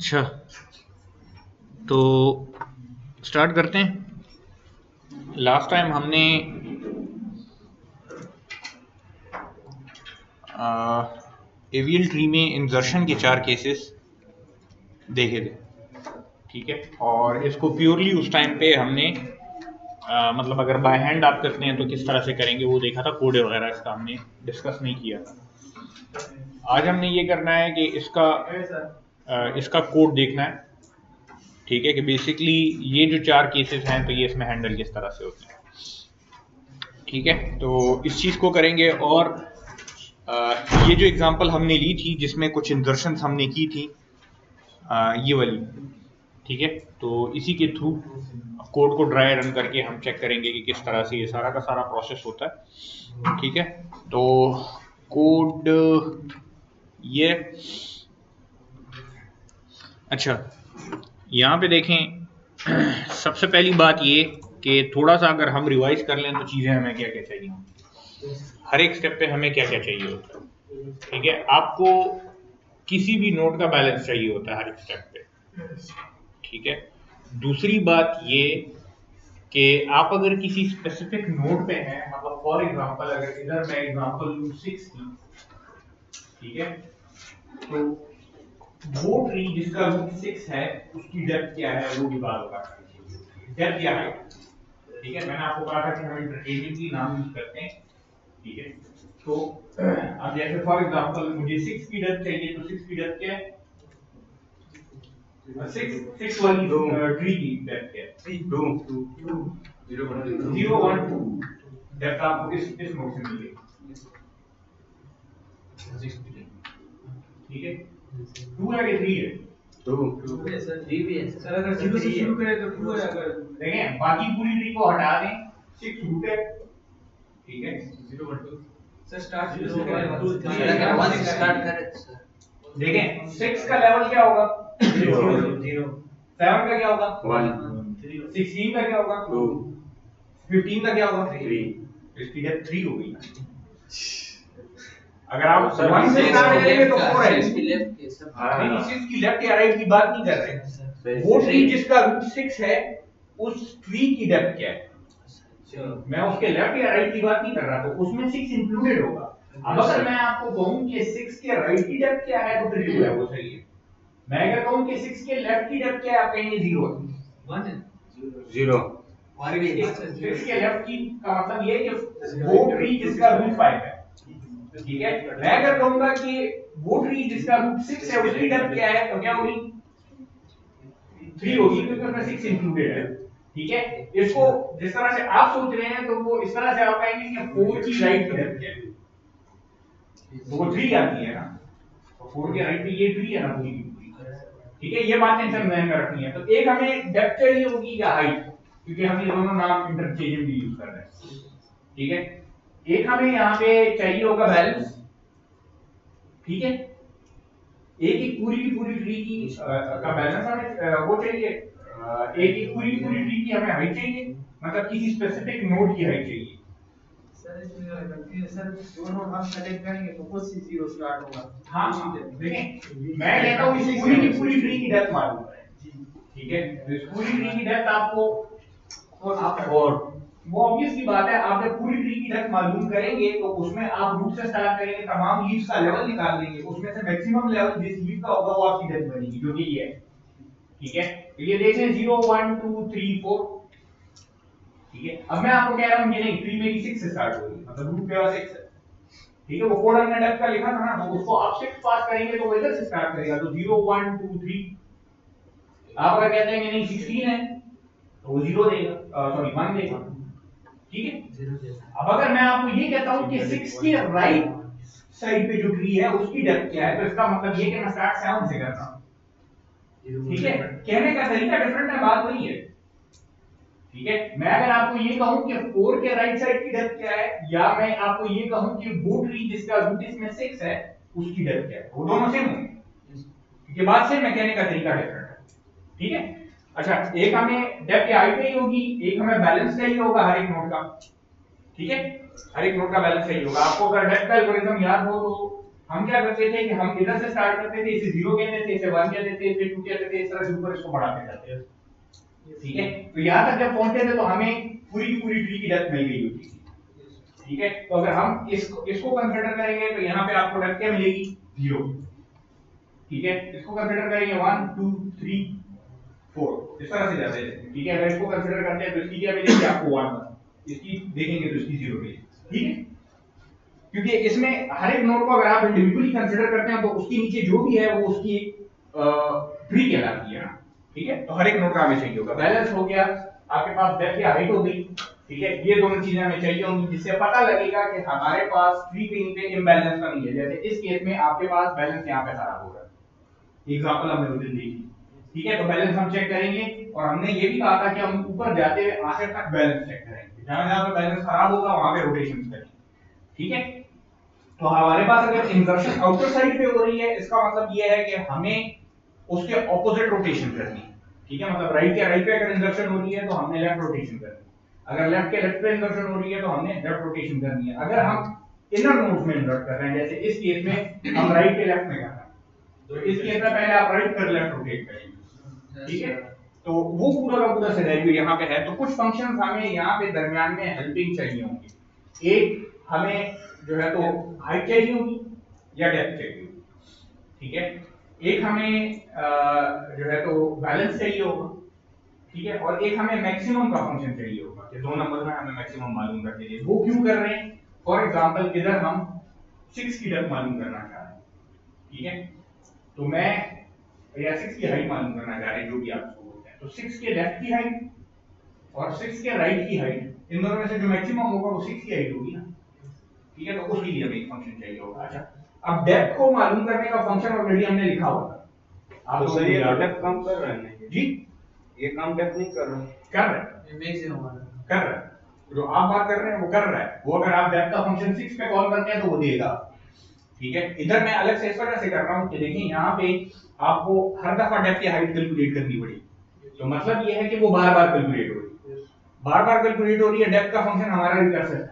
अच्छा, तो स्टार्ट करते हैं। लास्ट टाइम हमने एवियल ट्री में इंसर्शन के 4 केसेस देखे थे, ठीक है। और इसको प्योरली उस टाइम पे हमने मतलब अगर बाय हैंड आप करते हैं तो किस तरह से करेंगे वो देखा था, कोड वगैरह इसका हमने डिस्कस नहीं किया था। आज हमने ये करना है कि इसका कोड देखना है, ठीक है, कि बेसिकली ये जो 4 केसेस हैं तो ये इसमें हैंडल किस तरह से होते हैं, ठीक है। तो इस चीज़ को करेंगे। और ये जो एग्जांपल हमने ली थी जिसमें कुछ इंसर्शन हमने की थी, ये वाली, ठीक है। तो इसी के थ्रू कोड को ड्राई रन करके हम चेक करेंगे कि किस तरह से ये सारा का सारा प्रोसेस होता है, ठीक है। तो कोड ये, अच्छा, यहाँ पे देखें, सबसे पहली बात ये कि थोड़ा सा अगर हम रिवाइज कर लें तो चीज़ें हमें क्या क्या चाहिए, हर एक स्टेप पे हमें क्या क्या चाहिए होता है, ठीक है। आपको किसी भी नोड का बैलेंस चाहिए होता है हर एक स्टेप पे, ठीक है। दूसरी बात ये कि आप अगर किसी स्पेसिफिक नोड पे हैं, मतलब फॉर एग्जांपल अगर इधर मैं एग्जांपल लूं 6 की, ठीक है, तो वो ट्री जिसका रूट 6 है उसकी डेप्थ क्या है वो भी बात होगा, डेप्थ या हाइट, ठीक है। मैंने आपको कहा था कि हम इंटरचेंजेबली नाम यूज करते हैं, ठीक है। तो अब जैसे फॉर एग्जांपल मुझे 6 की डेप्थ चाहिए, तो 6 की डेप्थ क्या है, 6 वाली ट्री की डेप्थ क्या है, 2 0 1 2 डेप्थ आपको इस नोड से मिलेगी, ठीक है। 2 है कि 3 है, 2 है सर, 3 भी है सर। अगर 0 से शुरू करें तो 2 है, अगर देखें बाकी पूरी ट्री को हटा दें, 6 रूट है, ठीक है। 0 1 2 सर स्टार्ट 0 से करें, 2 3 अगर 1 से स्टार्ट करें सर, देखें 6 का लेवल क्या होगा, 0 7 का क्या होगा, 1 16 का क्या होगा, 2 15 का क्या होगा, 3। इसकी डेप्थ 3 हो गई। अगर आप 1 से स्टार्ट करेंगे तो 4 है, 6 की लेफ्ट या राइट की बात नहीं कर रहे, वो ट्री जिसका रूट 6 है उस ट्री की डेप्थ क्या है, मैं उसके लेफ्ट या राइट की बात नहीं कर रहा, तो उसमें 6 इंक्लूडेड होगा। अब अगर मैं आपको कहूं कि 6 के राइट की डेप्थ क्या है तो फिर 2 है, वो सही है। मैं अगर कहूं कि 6 के लेफ्ट की डेप्थ क्या है, आप कहेंगे 0 है, 1 है, 0। और 6 के लेफ्ट की का मतलब ये है कि वो ट्री जिसका रूट 5 है, ठीक है। मैं अगर कहूंगा कि वो ट्री जिसका रूट 6 है उसकी डेप्थ क्या है, तो क्या होगी, 3 होगी, क्योंकि उसमें 6 इंक्लूडेड है, ठीक है। इसको जिस तरह से आप सोच रहे हैं तो वो इस तरह से आप कहेंगे कि 4 की राइट की डेप्थ क्या है, तो वो 3 आती है ना, तो 4 के राइट पे ये ट्री है ना पूरी की पूरी, ठीक है। ये बात टेंशन में रखनी है। तो एक हमें डेप्थ चाहिए होगी या हाइट, क्योंकि हम ये दोनों नाम इंटरचेंजेबली यूज कर रहे हैं, ठीक है। एक हमें यहाँ पे चाहिए होगा बैलेंस, ठीक है। एक एक पूरी की पूरी ट्री की का बैलेंस हमें वो चाहिए, एक एक पूरी की पूरी ट्री की हमें हाइट चाहिए, मतलब किसी स्पेसिफिक नोड की हाइट चाहिए। सर इसमें कंफ्यूजन सर, दोनों हम सेलेक्ट करेंगे तो कौन सी 0 स्टार्ट होगा, हाँ देखें, मैं कहता हूं इस पूरी की पूरी ट्री की डेप्थ मालूम है, ठीक है। तो इस पूरी ट्री की डेप्थ आपको, और वो ऑब्वियस की बात है, आप जब पूरी ट्री की डेप्थ मालूम करेंगे तो उसमें आप रूट से स्टार्ट करेंगे, तमाम लीव्स का लेवल निकाल लेंगे, उसमें से मैक्सिमम लेवल जिस लीव का होगा वो आपकी डेप्थ बनेगी, जो कि ये है, ठीक है। तो ये देखें 0 1 2 3 4, ठीक है। अब मैं आपको कह रहा हूं ये नहीं, ट्री मेरी 6 से स्टार्ट होगी, मतलब रूट पे 6 है, ठीक है। वो कोड हमने डेप्थ का लिखा था ना, तो उसको आप 6 पास करेंगे तो वो इधर से स्टार्ट करेगा, तो 0 1 2 3। आप अगर कहते हैं कि नहीं 16 है तो वो 0 देगा, सॉरी 1 देगा, ठीक है। अब अगर मैं आपको ये कहता हूं कि 6 के राइट साइड पे जो ट्री है उसकी डेप्थ क्या है, तो इसका मतलब ये कि मैं स्टार्ट 7 से कर रहा हूं, ठीक है। कहने का तरीका डिफरेंट है, बात वही है, ठीक है। मैं अगर आपको ये कहूं कि 4 के राइट साइड की डेप्थ क्या है, या मैं आपको ये कहूं कि वो ट्री जिसका रूट इसमें 6 है उसकी डेप्थ क्या है, वो दोनों सेम होंगे, क्योंकि बात सेम है, कहने का तरीका डिफरेंट है, ठीक है। अच्छा, एक हमें डेप्थ या हाइट चाहिए होगी, एक हमें बैलेंस चाहिए होगा हर एक नोड का, ठीक है। हर एक नोड का बैलेंस चाहिए होगा। आपको अगर डेप्थ का एल्गोरिथम याद हो तो हम क्या करते थे कि हम इधर से स्टार्ट करते थे, इसे 0 कहते थे, इसे 1 कहते थे, इसे 2 कहते थे, इस तरह से ऊपर इसको बढ़ाते जाते थे। ठीक है, तो यहां तक जब पहुंचते थे तो हमें पूरी पूरी ट्री की डेप्थ मिल गई होती थी। ठीक है, तो अगर हम इसको कंसीडर करेंगे तो यहाँ पे आपको डेप्थ क्या मिलेगी? 0। ठीक है, इसको कंसीडर करेंगे 1 2 3 4 इस तरह से जाते हैं। ठीक है, अगर इसको कंसीडर करते हैं तो इसकी क्या मिलेगी आपको 1, इसकी देखेंगे तो इसकी 0 मिलेगी। ठीक है, क्योंकि इसमें हर एक नोड को अगर आप इंडिविजुअली कंसीडर करते हैं तो उसके नीचे जो भी है वो उसकी ट्री कहलाती है ना। ठीक है, तो हर एक नोड का हमें चाहिए होगा। बैलेंस हो गया, आपके पास डेप्थ या हाइट हो गई। ठीक है, ये दोनों चीजें हमें चाहिए होंगी जिससे पता लगेगा कि हमारे पास ट्री कहीं पे इम्बैलेंस तो नहीं है। जैसे इस केस में आपके पास बैलेंस यहाँ पे खराब हो रहा है, एग्जांपल हमने उस दिन देखी। ठीक है, तो बैलेंस हम चेक करेंगे और हमने ये भी कहा था कि हम ऊपर जाते हुए आखिर तक बैलेंस चेक करेंगे। जहां जहां पे बैलेंस खराब होगा वहां पे रोटेशन करेंगे। ठीक है, तो हमारे पास अगर इंसर्शन आउटर साइड पे हो रही है, इसका मतलब ये है कि हमें उसके ऑपोजिट रोटेशन करनी है। ठीक है, मतलब राइट के राइट पे अगर इंसर्शन हो रही है तो हमने लेफ्ट रोटेशन करनी है, अगर लेफ्ट के लेफ्ट पे इंसर्शन हो रही है तो हमने लेफ्ट रोटेशन करनी है। अगर हम इनर नोड्स में इंसर्ट कर रहे हैं, जैसे इस केस में हम राइट के लेफ्ट में कर रहे हैं, तो इस केस में पहले आप राइट पर लेफ्ट रोटेट करेंगे। ठीक है, तो वो पूरा का पूरा सिनेरियो यहाँ पे है। तो कुछ फंक्शंस हमें यहाँ पे दरमियान में हेल्पिंग चाहिए होंगे। एक हमें जो है तो हाइट चाहिए होगी या डेप्थ चाहिए होगी। ठीक है, एक हमें जो है तो बैलेंस चाहिए होगा। ठीक है, और एक हमें मैक्सिमम का फंक्शन चाहिए होगा कि 2 नंबर में हमें मैक्सिमम मालूम करके लिए। वो क्यों कर रहे हैं? फॉर एग्जांपल इधर हम 6 की डेप्थ मालूम करना चाह रहे हैं। ठीक है, तो मैं या 6 की हाइट मालूम करना चाह रहे हैं, जो भी आप उसको बोलते हैं। तो 6 के लेफ्ट की हाइट और 6 के राइट की हाइट, इन दोनों में से जो मैक्सिमम होगा वो 6 की हाइट होगी ना। ठीक है, तो उसके लिए हमें एक फंक्शन चाहिए होगा। अच्छा, अब डेप्थ को मालूम करने का फंक्शन ऑलरेडी हमने लिखा हुआ था। आप तो सर ये डेप्थ काम कर रहे हैं जी, ये काम डेप्थ नहीं कर रहे, कर रहे हैं, मैक्सिमम कर रहे हैं। जो आप बात कर रहे हैं वो कर रहा है। वो अगर आप डेप्थ का फंक्शन 6 पे कॉल करते हैं तो वो देगा। ठीक है, इधर मैं अलग से इस वजह से कर रहा हूं कि देखिए यहाँ पे आपको हर दफा डेप्थ या हाइट कैलकुलेट करनी पड़ेगी। तो मतलब ये है कि वो बार बार कैलकुलेट हो रही है, बार बार कैलकुलेट हो रही है। डेप्थ का फंक्शन हमारा रिकर्सिव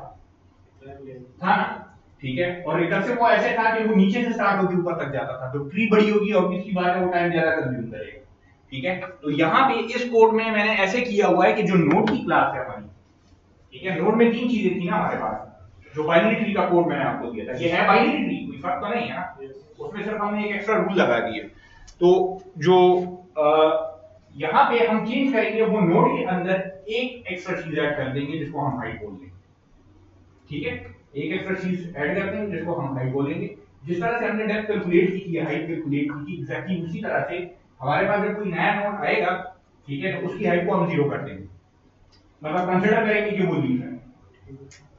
था ना। ठीक है, और रिकर्सिव वो ऐसे था कि वो नीचे से स्टार्ट होकर ऊपर तक जाता था। तो ट्री बड़ी होगी, ऑब्वियसली बात है, वो टाइम ज्यादा कंज्यूम करेगा। ठीक है, तो यहाँ पे इस कोड में मैंने ऐसे किया हुआ है कि जो नोड की क्लास है हमारी, ठीक है, नोड में 3 चीजें थी ना हमारे पास। जो बाइनरी ट्री का कोड मैंने आपको दिया था, ये है बाइनरी ट्री, कोई फर्क तो नहीं है ना, उसमें सिर्फ हमने एक एक्स्ट्रा रूल लगा दिया। तो जो यहाँ पे हम चेंज करेंगे वो नोड के अंदर एक एक्स्ट्रा चीज ऐड कर देंगे जिसको हम हाइट बोल देंगे। ठीक है, एक एक्स्ट्रा चीज ऐड कर देंगे जिसको हम हाइट बोलेंगे। जिस तरह से हमने डेप्थ कैलकुलेट की थी, हाइट कैलकुलेट की थी, एग्जैक्टली उसी तरह से हमारे पास जब कोई नया नोड आएगा, ठीक है, तो उसकी हाइट को हम 0 कर देंगे, मतलब कंसीडर करेंगे कि वो लीफ है।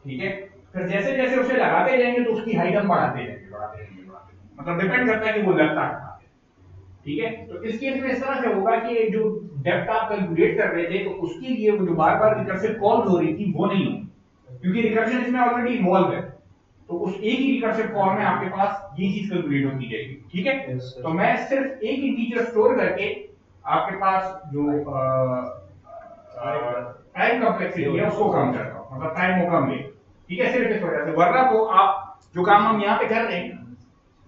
ठीक है, फिर जैसे जैसे उसे लगाते जाएंगे तो उसकी हाइट हम बढ़ाते जाएंगे, मतलब डिपेंड करता है कि वो लगता है। ठीक है, तो इस केस में इस तरह से होगा कि जो डेप्थ आप कैलकुलेट कर रहे थे तो उसके लिए वो जो बार बार रिकर्सिव कॉल्स हो रही थी वो नहीं होगी, क्योंकि रिकर्शन इसमें ऑलरेडी इन्वॉल्व है। तो उस एक ही रिकर्सिव कॉल में आपके पास ये चीज कैलकुलेट होती जाएगी। ठीक है, तो मैं सिर्फ एक इंटीजर स्टोर करके आपके पास जो टाइम कॉम्प्लेक्सिटी है उसको कम करता हूं, मतलब टाइम को कम ले। ठीक है, सिर्फ इस वजह से, वरना तो आप जो काम हम यहाँ पे कर रहे हैं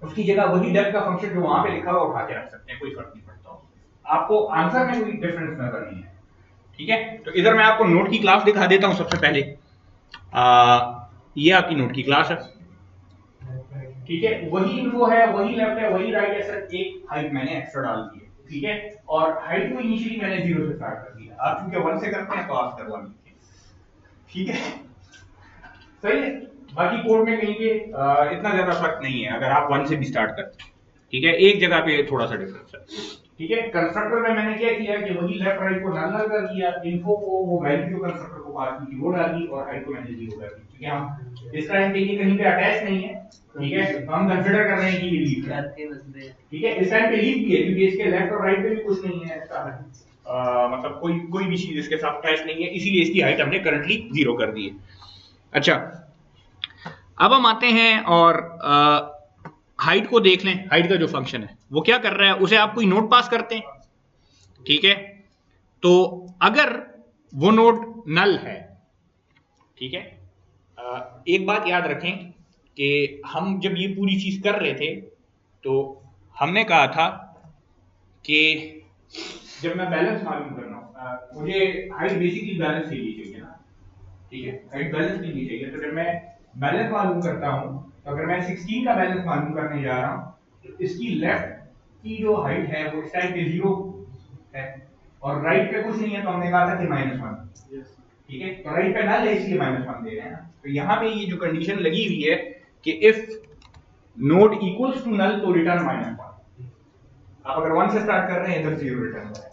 उसकी जगह वही डेप्थ का फंक्शन जो वहां पे लिखा हुआ उठा के रख सकते हैं, कोई फर्क नहीं पड़ता, आपको आंसर में कोई डिफरेंस नजर नहीं है। ठीक है, तो इधर मैं आपको नोड की क्लास दिखा देता हूं सबसे पहले। ये आपकी नोड की क्लास है। ठीक है, वही इन्फो है, वही लेफ्ट है, वही राइट है, सर एक हाइट मैंने एक्स्ट्रा डाल दी है। ठीक है, और हाइट को इनिशियली मैंने 0 से स्टार्ट कर दिया। आप चूंकि 1 से करते हैं तो आफ्टर 1 लिखिए। ठीक है, सही है। बाकी कोड में कहीं पे इतना ज्यादा फर्क नहीं है अगर आप 1 से भी स्टार्ट करते हैं। ठीक है, एक जगह पे थोड़ा सा डिफरेंस है। ठीक है, कंस्ट्रक्टर में मैंने क्या किया कि वही लेफ्ट राइट को नल नल कर दिया, इन्फो को वो वैल्यू जो कंस्ट्रक्टर को पास की थी वो डाल दी, और हाइट को मैंने 0 कर दी, क्योंकि हम इस टाइम पे ये कहीं पे अटैच नहीं है। ठीक है, तो हम कंसीडर कर रहे हैं कि ये लीफ है। ठीक है, इस टाइम पे लीफ भी है क्योंकि इसके लेफ्ट और राइट पे भी कुछ नहीं है ऐसा, मतलब कोई भी चीज इसके साथ अटैच नहीं है, इसीलिए इसकी हाइट हमने करंटली 0 कर दी है। अच्छा, अब हम आते हैं और हाइट को देख लें। हाइट का जो फंक्शन है वो क्या कर रहा है, उसे आप कोई नोड पास करते हैं। ठीक है, तो अगर वो नोड नल है, ठीक है, एक बात याद रखें कि हम जब ये पूरी चीज कर रहे थे तो हमने कहा था कि जब मैं बैलेंस मालूम कर रहा हूँ, मुझे हाइट बेसिकली बैलेंस के लिए चाहिए ना, ठीक है, हाइट बैलेंस के लिए चाहिए। तो जब मैं बैलेंस मालूम करता हूँ, तो अगर मैं 16 का बैलेंस मालूम करने जा रहा हूँ, तो इसकी लेफ्ट की जो हाइट है वो इस टाइम पे 0 है और राइट पे कुछ नहीं है, तो हमने कहा था कि -1, ठीक है। तो राइट पे नल है इसलिए -1 दे रहे हैं। तो यहाँ पे ये जो कंडीशन लगी हुई है कि if node equals to null तो रिटर्न -1। आप अगर 1 से स्टार्ट कर रहे हैं इधर 0 रिटर्न हो रहा है,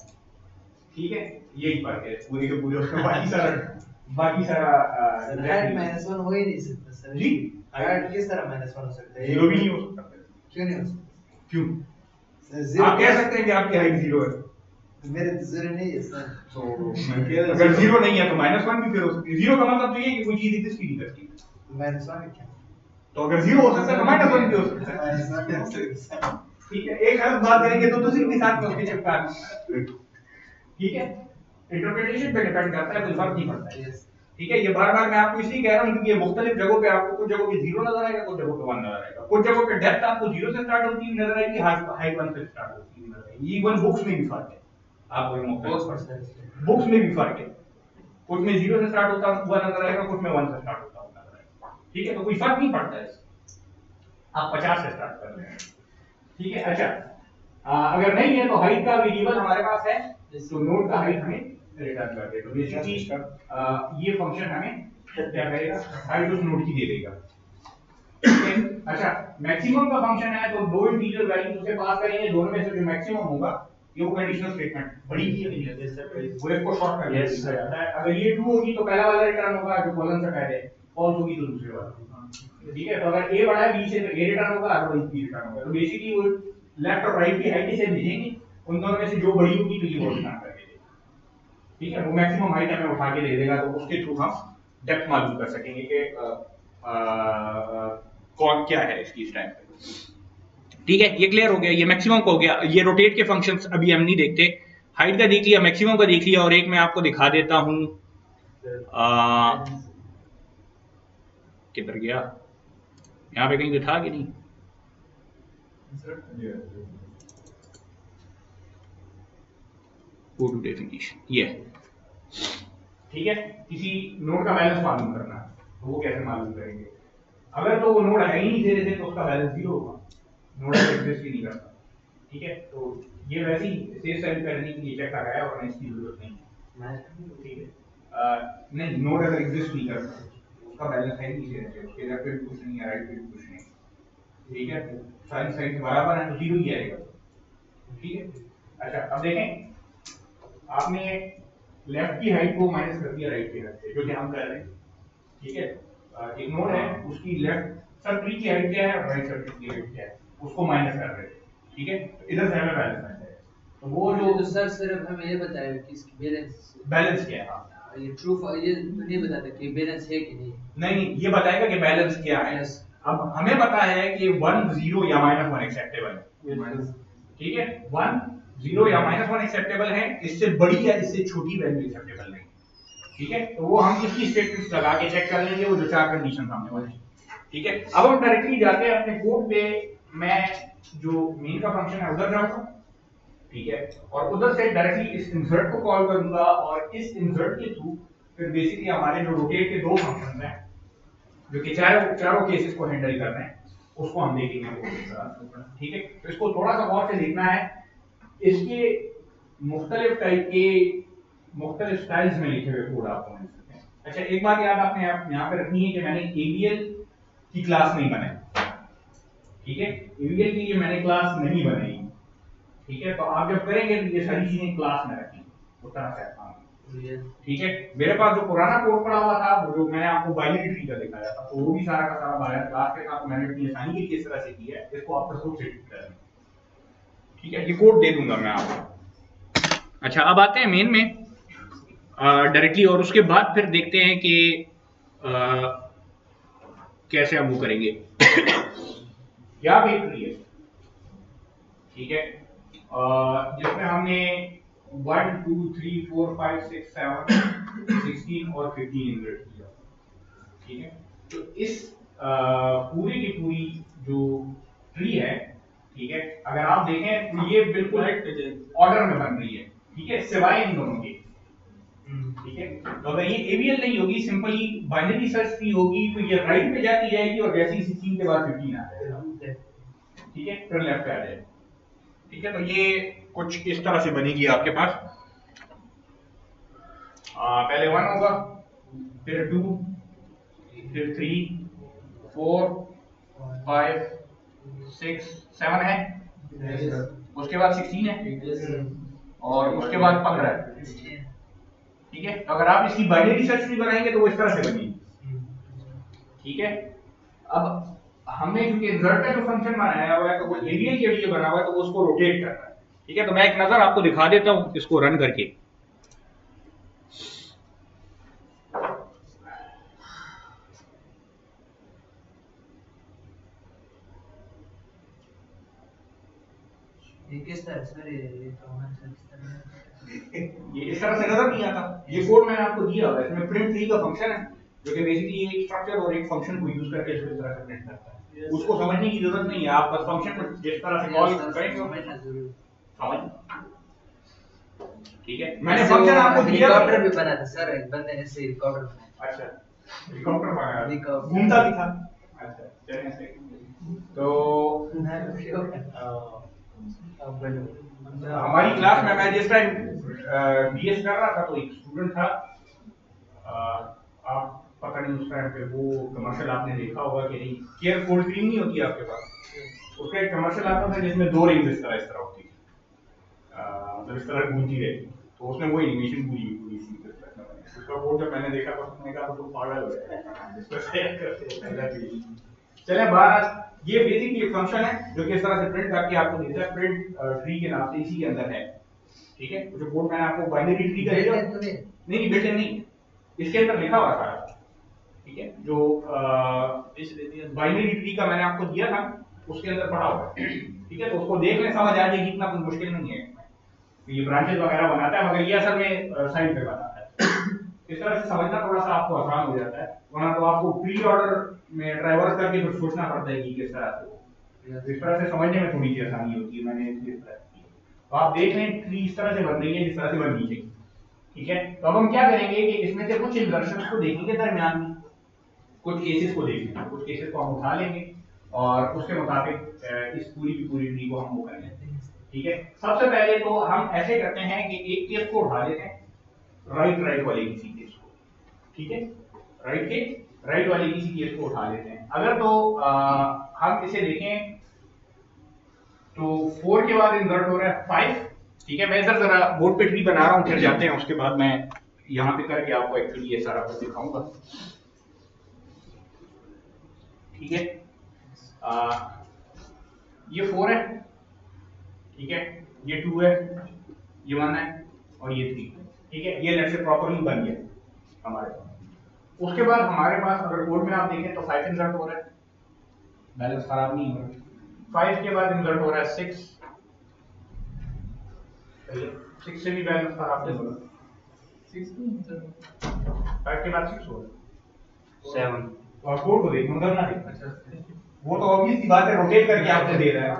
ठीक है। यही फर्क है पूरी के पूरे उसमें। बाकी सारा हाइट -1 हो ही नहीं सकता सर जी। हाइट किस तरह -1 हो सकता है? 0 भी नहीं हो सकता। क्यों नहीं हो सकता? क्यों? सर आप कह सकते हैं कि आपकी हाइट 0 है, मेरे तो 0 नहीं है सर। तो अगर 0 नहीं है तो -1 भी फिर हो सकती है। 0 का मतलब तो ये है कि कोई चीज एग्जिस्ट ही नहीं करती। -1 क्या? तो अगर 0 हो सकता है तो -1 भी हो सकता है। -1 क्या हो सकता है? ठीक है, एक गलत बात करेंगे तो दूसरी के साथ में उसके चिपका, ठीक है। इंटरप्रिटेशन पे डिपेंड करता है, कोई फर्क नहीं पड़ता है। ठीक है, ये बार बार मैं आपको इसलिए कह रहा हूँ क्योंकि ये मुख्तलिफ जगहों पे आपको कुछ जगहों पे 0 नजर आएगा, कुछ जगहों पे 1 नजर आएगा, कुछ जगहों पे डेप्थ आपको 0 से स्टार्ट होती है नजर आएगी, हाइट 1 से स्टार्ट होती है नजर आएगी। इवन बुक्स में भी फर्क है, आपको ये मुख्तलिफ बुक्स में भी फर्क है। कुछ में 0 से स्टार्ट होता हुआ नजर आएगा, कुछ में 1 से स्टार्ट होता हुआ नजर आएगा, ठीक है। तो कोई फर्क नहीं पड़ता है, आप 50 से स्टार्ट कर रहे हैं, ठीक है। अच्छा, अगर नहीं है तो हाइट का वेरिएबल हमारे पास है, तो नोड का हाइट हमें रिटर्न कर दे। तो बेसिकली ये फंक्शन हमें क्या करेगा, हाइट उस नोड की दे देगा, ठीक है। अच्छा, मैक्सिमम का फंक्शन है तो दो इंटीजर वैल्यू से पास करेंगे, दोनों में से जो मैक्सिमम होगा ये वो कंडीशनल स्टेटमेंट बड़ी की है, वो इसको शॉर्ट कर देता है। अगर ये 2 होगी तो पहला वाला रिटर्न होगा जो कॉलम से पहले, फॉल्स होगी तो दूसरे वाला, ठीक है। तो अगर a बड़ा है b से तो a रिटर्न होगा, अदरवाइज b रिटर्न होगा। तो बेसिकली वो लेफ्ट और राइट की हाइट से भेजेंगे, उन दोनों में से जो बड़ी होगी तो ये वो रिटर्न करके देगा, ठीक है। वो मैक्सिमम हाइट हमें उठा के दे देगा, तो उसके थ्रू हम डेप्थ मालूम कर सकेंगे कि कौन क्या है इसकी इस टाइम पे, ठीक है। ये क्लियर हो गया, ये मैक्सिमम को हो गया। ये रोटेट के फंक्शंस अभी हम नहीं देखते, हाइट का देख लिया, मैक्सिमम का देख लिया, और एक मैं आपको दिखा देता हूं, किधर गया, यहाँ पे कहीं तो था कि नहीं, गो टू डेफिनेशन, ये ठीक है। किसी नोड का बैलेंस मालूम करना है तो वो कैसे मालूम करेंगे? अगर तो वो नोड है ही नहीं दे रहे थे तो उसका बैलेंस 0 होगा, नोड एग्जिस्ट ही नहीं करता, ठीक है। तो ये वैसे ही सेफ साइड करने के लिए चेक लगाया और इसकी जरूरत नहीं है, ठीक है। नहीं, नोड अगर एग्जिस्ट नहीं करता उसका बैलेंस है ही नहीं दे रहे थे, उसके लेफ्ट पे भी कुछ नहीं है, राइट पे भी कुछ नहीं, ठीक है। सारी साइड बराबर है तो 0 ही आएगा, ठीक है। अच्छा, अब देखें, आपने लेफ्ट की हाइट को माइनस कर दिया राइट की हाइट से, जो कि हम कर रहे हैं, ठीक है। एक नोड है, उसकी लेफ्ट सब ट्री की हाइट क्या है और राइट सब ट्री की हाइट क्या है, उसको माइनस कर रहे हैं, ठीक है। इधर से हमें बैलेंस करना है, तो वो जो तो सर सिर्फ हमें ये बताया कि इसकी बैलेंस क्या है, हाँ, ये ट्रू ये तो नहीं बताता कि बैलेंस है कि नहीं। नहीं, ये बताएगा कि बैलेंस क्या है। अब हमें पता है कि 1 0 या -1 एक्सेप्टेबल है, ठीक है। 1 0 या -1 एक्सेप्टेबल है, इससे बड़ी या इससे छोटी वैल्यू एक्सेप्टेबल नहीं, ठीक है। तो वो हम इसकी स्टेटमेंट्स लगा के चेक कर लेंगे, वो जो 4 कंडीशन सामने वाली, ठीक है। अब हम डायरेक्टली जाते हैं अपने कोड पे, मैं जो मेन का फंक्शन है उधर जाऊंगा, ठीक है, और उधर से डायरेक्टली इस इंसर्ट को कॉल करूंगा, और इस इंसर्ट के थ्रू फिर बेसिकली हमारे जो रोटेट के दो फंक्शंस हैं जो कि चारों केसेस को हैंडल कर रहे हैं, उसको हम देखेंगे, ठीक है। तो इसको थोड़ा सा गौर से देखना है, इसके मुख्तलिफ टाइप के मुख्तलिफ स्टाइल्स में लिखे हुए कोड आपको मिल सकते हैं। अच्छा, एक बात याद आपने यहाँ पे रखनी है कि मैंने AVL की क्लास नहीं बनाई, ठीक है। AVL की ये मैंने क्लास नहीं बनाई, ठीक है। तो आप जब करेंगे तो ये सारी चीजें क्लास में रखें, उस तरह से काम, ठीक है। मेरे पास जो पुराना कोड पड़ा हुआ था, वो जो मैंने आपको बाइनरी ट्री का दिखाया था, तो वो भी सारा का सारा बाहर क्लास के साथ मैंने अपनी आसानी के लिए इस तरह से किया है, इसको आप खुद से ठीक करें, ठीक है। ये कोड दे दूंगा मैं आपको। अच्छा, अब आते हैं मेन में डायरेक्टली, और उसके बाद फिर देखते हैं कि कैसे हम वो करेंगे। क्या एक ट्री है, ठीक है, जिसमें हमने 1 2 3 4 5 6 7 16 और 15 इंसर्ट किया, ठीक है। तो इस पूरी की पूरी जो ट्री है, ठीक है, अगर आप देखें तो ये बिल्कुल ऑर्डर में बन रही है, ठीक है, सिवाय इन दोनों के, ठीक है। तो अगर ये एबीएल नहीं होगी, सिंपली बाइनरी सर्च ट्री होगी, तो ये राइट पे जाती जाएगी और जैसे ही 16 के बाद 15 आ जाएगा, ठीक है, फिर लेफ्ट पे आ जाएगा, ठीक है। तो ये कुछ इस तरह से बनेगी आपके पास। पहले 1 होगा, फिर 2, फिर 3, 4, 5, 6, 7 है, उसके बाद 16 है, और उसके बाद 15 है, ठीक है। तो अगर आप इसकी बाइनरी सर्च ट्री बनाएंगे तो वो इस तरह से बनेगी, ठीक है। अब हमने क्योंकि इंसर्ट का जो फंक्शन बनाया हुआ है तो वो एबीएल के लिए बना हुआ है, तो वो उसको रोटेट करना है, ठीक है। तो मैं एक नजर आपको दिखा देता हूं इसको रन करके। ये किस तरह से ये कॉमन सेंस ये इस तरह से नजर नहीं आता। ये कोड मैंने आपको दिया हुआ है, इसमें प्रिंट ट्री का फंक्शन है जो कि बेसिकली एक स्ट्रक्चर और एक फंक्शन को यूज करके इसको इस तरह से प्रिंट करता है। उसको समझने की जरूरत नहीं है, आप बस फंक्शन को जिस तरह से कॉल करेंगे समझना जरूरी समझ, ठीक है। मैंने फंक्शन आपको दिया था, हेलीकॉप्टर भी बना था सर, एक बंदे ने से हेलीकॉप्टर बनाया। अच्छा, हेलीकॉप्टर बनाया, हेलीकॉप्टर घूमता भी था, अच्छा चलिए सही। तो हमारी क्लास में मैं जिस टाइम बीएस कर रहा था तो एक स्टूडेंट था, आप पता नहीं उस टाइम पे वो कमर्शियल आपने देखा होगा कि नहीं, केयर कोल्ड क्रीम नहीं होती आपके पास, उसका एक कमर्शियल आता था जिसमें 2 रिंग्स इस तरह होती थी, मतलब इस तरह घूमती रहती, तो उसमें वो एनिमेशन पूरी पूरी सी उसका कोड जब मैंने देखा तो मैंने कहा तो पागल हो गया। चले बाहर, ये बेसिकली एक फंक्शन है जो कि इस तरह से प्रिंट करके आपको देता है, प्रिंट ट्री के नाम से इसी के अंदर है, ठीक है। जो कोड मैंने आपको बाइनरी ट्री का दिया, नहीं बिल्ट इन नहीं, इसके अंदर लिखा हुआ था, ठीक है, जो बाइनरी ट्री का मैंने आपको दिया था उसके अंदर पड़ा हुआ है, ठीक है। तो उसको देख लें, समझ आ जाएगी, इतना कुछ मुश्किल नहीं है। तो ये ब्रांचेस वगैरह बनाता है, मगर ये असल में साइड पे बनाता है, इस तरह से समझना थोड़ा सा आपको आसान हो जाता है, वरना तो आपको प्री ऑर्डर में ट्रैवर्स करके फिर सोचना पड़ता है कि किस तरह से हो, इस तरह से समझने में थोड़ी सी आसानी होती है, मैंने इसलिए इस तरह की। तो आप देख लें ट्री इस तरह से बन रही है जिस तरह से बननी चाहिए, ठीक है। तो अब हम क्या करेंगे कि इसमें से कुछ इंसर्शंस को देखेंगे दरमियान में, कुछ केसेस को देखेंगे, कुछ केसेस को हम उठा लेंगे और उसके मुताबिक इस पूरी की पूरी ट्री को हम वो करेंगे, ठीक है। सबसे पहले तो हम ऐसे करते हैं कि एक केस को उठा लेते हैं, राइट वाले किसी केस को, ठीक है, राइट वाले किसी केस को उठा लेते हैं। अगर तो हम इसे देखें तो 4 के बाद इंसर्ट हो रहा है 5, ठीक है। मैं इधर जरा बोर्ड पे ट्री बना रहा हूँ, फिर जाते हैं, उसके बाद मैं यहाँ पे करके आपको एक्चुअली ये सारा कुछ दिखाऊंगा, ठीक है। ये 4 है, ठीक है, ये 2 है, ये 1 है और ये 3, ठीक है। ये लेट्स से प्रॉपर्ली बन गया हमारे पास। उसके बाद हमारे पास अगर कोड में आप देखें तो 5 इंसर्ट हो रहा है, बैलेंस खराब नहीं हो रहा। 5 के बाद इंसर्ट हो रहा है 6, 6 से भी बैलेंस खराब नहीं हो रहा, 5 के बाद 6 हो रहा है, 7। और कोड को देखो, उधर ना देखो, वो तो ऑब्वियस सी बात है, रोटेट करके आपको दे रहा है,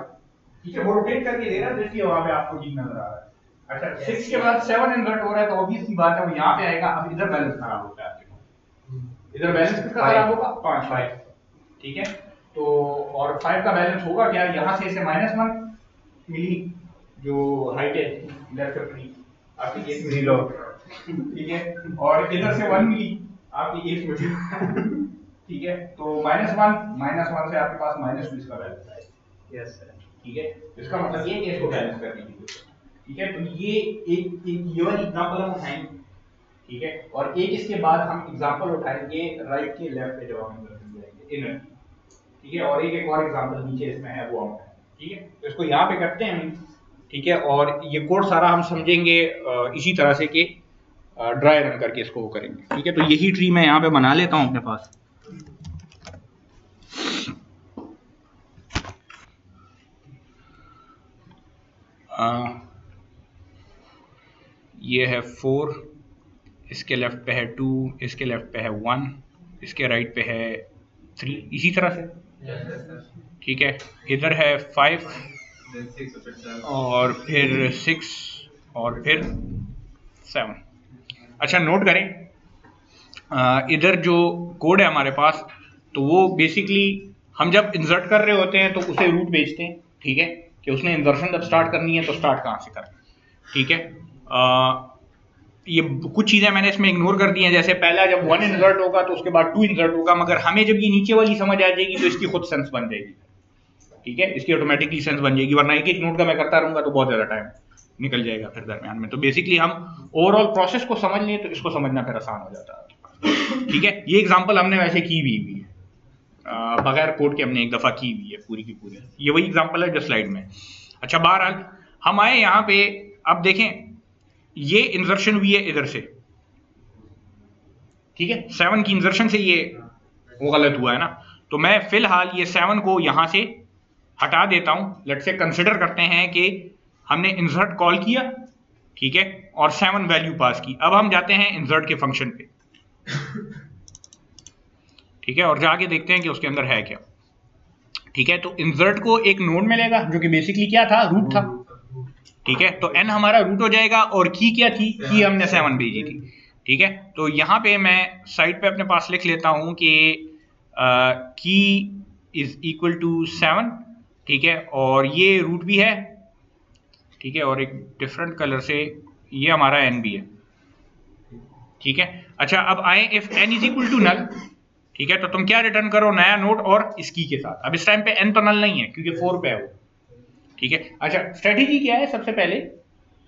ठीक है, वो रोटेट करके दे रहा है, इसलिए वहां पे आपको ठीक नजर आ रहा है। अच्छा, 6 के बाद 7 इंसर्ट हो रहा है तो ऑब्वियस सी बात है वो यहाँ पे आएगा। अब इधर बैलेंस खराब होता है आपके पास, इधर बैलेंस किसका खराब होगा, 5, ठीक है। तो और 5 का बैलेंस होगा क्या, यहाँ से इसे -1 मिली जो हाइट है लेफ्ट की आपकी केस में 0, ठीक है, और इधर से 1 मिली आपकी केस में, ठीक है। तो -1 से आपके पास -2 इसका बैलेंस आएगा, यस सर, ठीक है। इसका मतलब ये कि इसको बैलेंस करने की जरूरत है, ठीक है। तो ये एक ये वाली एग्जांपल हम उठाएंगे, ठीक है, और एक इसके बाद हम एग्जांपल उठाएंगे राइट के लेफ्ट पे जब हम जाएंगे इनर, ठीक है, और एक और एग्जांपल नीचे इसमें है वो हम, ठीक है। तो इसको यहाँ पे करते हैं, ठीक है, और ये कोड सारा हम समझेंगे इसी तरह से कि ड्राई रन करके इसको वो करेंगे, ठीक है। तो यही ट्री मैं यहाँ पे बना लेता हूँ अपने पास। ये है 4, इसके लेफ्ट पे है 2, इसके लेफ्ट पे है 1, इसके राइट पे है 3 इसी तरह से, ठीक है। इधर है 5 और फिर 6 और फिर 7। अच्छा नोट करें, इधर जो कोड है हमारे पास, तो वो बेसिकली हम जब इंसर्ट कर रहे होते हैं तो उसे रूट भेजते हैं, ठीक है, कि उसने इंसर्शन जब स्टार्ट करनी है तो स्टार्ट कहाँ से करना है, ठीक है। ये कुछ चीज़ें मैंने इसमें इग्नोर कर दी हैं, जैसे पहला जब 1 इंसर्ट होगा तो उसके बाद 2 इंसर्ट होगा, मगर हमें जब ये नीचे वाली समझ आ जाएगी तो इसकी खुद सेंस बन जाएगी, ठीक है, इसकी ऑटोमेटिकली सेंस बन जाएगी, वरना एक एक नोट का मैं करता रहूंगा तो बहुत ज़्यादा टाइम निकल जाएगा फिर दरमियान में। तो बेसिकली हम ओवरऑल प्रोसेस को समझ लें तो इसको समझना फिर आसान हो जाता है, ठीक है। ये एग्जांपल हमने वैसे की भी हुई है, बगैर कोड के हमने एक दफ़ा की हुई है पूरी की पूरी, ये वही एग्जांपल है जो स्लाइड में। अच्छा बहरहाल हम आए यहाँ पे, अब देखें ये इंसर्शन हुई है इधर से, ठीक है, 7 की इंसर्शन से ये वो गलत हुआ है ना, तो मैं फिलहाल ये 7 को यहाँ से हटा देता हूँ। लेट्स से कंसिडर करते हैं कि हमने इंसर्ट कॉल किया, ठीक है, और 7 वैल्यू पास की। अब हम जाते हैं इंसर्ट के फंक्शन पे, ठीक है, और जाके देखते हैं कि उसके अंदर है क्या, ठीक है। तो इंसर्ट को एक नोड मिलेगा जो कि बेसिकली क्या था, रूट था, ठीक है। तो n हमारा रूट हो जाएगा और की क्या थी, की हमने 7 भेजी थी, ठीक है। तो यहाँ पे मैं साइड पे अपने पास लिख लेता हूँ कि की इज इक्वल टू 7, ठीक है, और ये रूट भी है, ठीक है, और एक डिफरेंट कलर से ये हमारा n भी है, ठीक है। अच्छा अब आए if n is equal to null, ठीक है, तो तुम क्या रिटर्न करो, नया नोड और इस की के साथ। अब इस टाइम पे n तो नल नहीं है क्योंकि 4 पे है वो, ठीक है। अच्छा स्ट्रेटेजी क्या है, सबसे पहले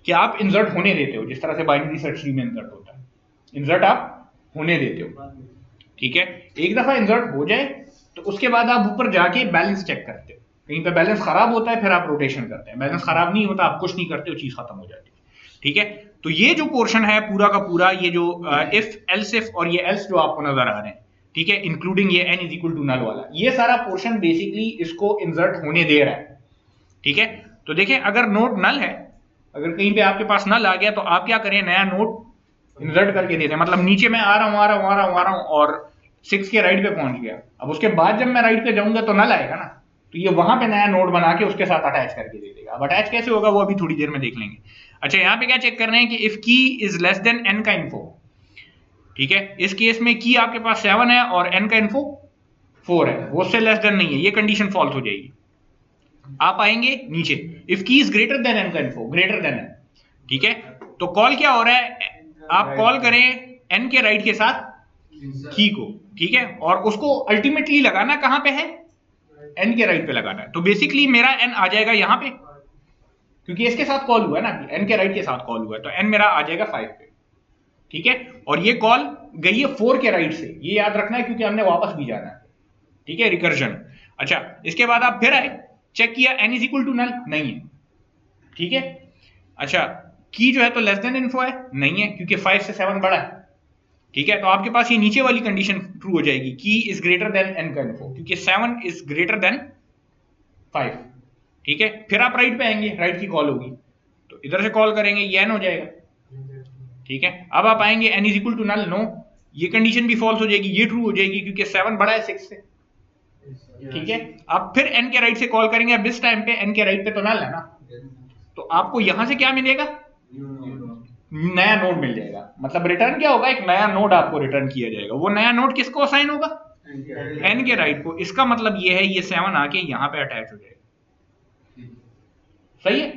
कि आप इंसर्ट होने देते हो, जिस तरह से बाइनरी सर्च ट्री में इंसर्ट होता है, इंसर्ट आप होने देते हो, ठीक है। एक दफा इंसर्ट हो जाए तो उसके बाद आप ऊपर जाके बैलेंस चेक करते हो, कहीं पे बैलेंस खराब होता है फिर आप रोटेशन करते हैं, बैलेंस खराब नहीं होता आप कुछ नहीं करते हो, चीज खत्म हो जाती है, ठीक है। तो ये जो पोर्शन है पूरा का पूरा, ये जो इफ एल्स इफ और ये एल्स जो आपको नजर आ रहे हैं, ठीक है, इंक्लूडिंग ये n is equal to null वाला, ये सारा पोर्शन बेसिकली इसको इंसर्ट होने दे रहा है, ठीक है। तो देखें अगर नोड नल है, अगर कहीं पे आपके पास नल आ गया तो आप क्या करें, नया नोड इंसर्ट करके देते हैं, मतलब नीचे मैं आ रहा हूं और 6 के राइट पे पहुंच गया, अब उसके बाद जब मैं राइट पे जाऊंगा तो नल आएगा ना, तो ये वहां पे नया नोड बना के उसके साथ अटैच करके दे देगा। अब अटैच कैसे होगा वो अभी थोड़ी देर में देख लेंगे। अच्छा यहाँ पे क्या चेक कर रहे हैं कि इफ की इज लेस देन n का इन्फो, ठीक है, इस केस में की आपके पास 7 है और n का इन्फो 4 है, वो उससे लेस देन नहीं है, ये कंडीशन फॉल्स हो जाएगी। आप आएंगे नीचे, इफ की इज ग्रेटर देन n का इन्फो, ग्रेटर देन n, ठीक है, तो कॉल क्या हो रहा है, आप कॉल करें n के राइट के साथ की को, ठीक है, और उसको अल्टीमेटली लगाना कहां पे है, n के राइट पे लगाना है। तो बेसिकली मेरा n आ जाएगा यहां पे, क्योंकि इसके साथ कॉल हुआ है ना, n के राइट के साथ कॉल हुआ है, तो n मेरा आ जाएगा 5 पे, ठीक है, और ये कॉल गई है 4 के राइट से, ये याद रखना है क्योंकि हमने वापस भी जाना है, ठीक है, रिकर्जन। अच्छा इसके बाद आप फिर आए, चेक किया n is equal to null नहीं है, ठीक है। अच्छा की जो है तो लेस देन इन्फो है, नहीं है क्योंकि 5 से 7 बड़ा है, ठीक है, तो आपके पास ये नीचे वाली कंडीशन ट्रू हो जाएगी, की इज ग्रेटर देन n का इन्फो, क्योंकि 7 इज ग्रेटर देन 5, ठीक है। फिर आप राइट पे आएंगे, राइट की कॉल होगी तो इधर से कॉल करेंगे, ये n हो जाएगा, ठीक है। अब आप आएंगे n is equal to null, no, ये कंडीशन भी फॉल्स हो जाएगी, ये ट्रू हो जाएगी क्योंकि 7 बड़ा है 6 से, ठीक है। आप फिर n के राइट से कॉल करेंगे, अब इस टाइम पे n के राइट पे तो नल है ना, तो आपको यहां से क्या मिलेगा, नया नोड मिल जाएगा, मतलब रिटर्न क्या होगा, एक नया नोड आपको रिटर्न किया जाएगा। वो नया नोड किसको असाइन होगा, n के राइट को। इसका मतलब ये है ये 7 आके यहां पे अटैच हो जाएगा, सही है,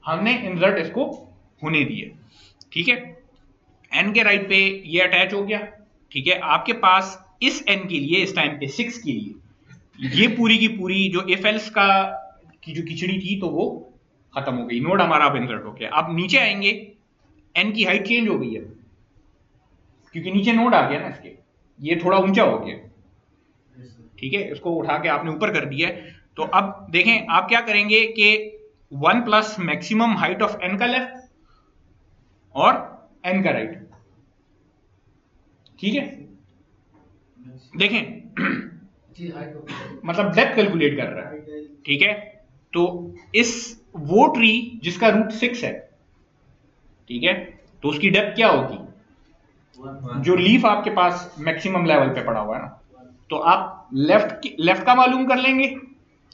हमने इंसर्ट इसको होने दिया, ठीक है, n के राइट पे ये अटैच हो गया, ठीक है। आपके पास इस n के लिए इस टाइम पे 6 के लिए ये पूरी की पूरी जो इफ एल्स का की जो खिचड़ी थी तो वो खत्म हो गई, नोड हमारा अब इंसर्ट हो गया। आप नीचे आएंगे, n की हाइट चेंज हो गई है क्योंकि नीचे नोड आ गया ना इसके, ये थोड़ा ऊंचा हो गया, ठीक है, इसको उठा के आपने ऊपर कर दिया है। तो अब देखें आप क्या करेंगे कि 1 plus maximum height of n का लेफ्ट और n का राइट, ठीक है, देखें मतलब डेप्थ कैलकुलेट कर रहा है, ठीक है। तो इस वो ट्री जिसका रूट 6 है, ठीक है, तो उसकी डेप्थ क्या होगी, जो लीफ आपके पास मैक्सिमम लेवल पे पड़ा हुआ है ना, तो आप लेफ्ट का मालूम कर लेंगे,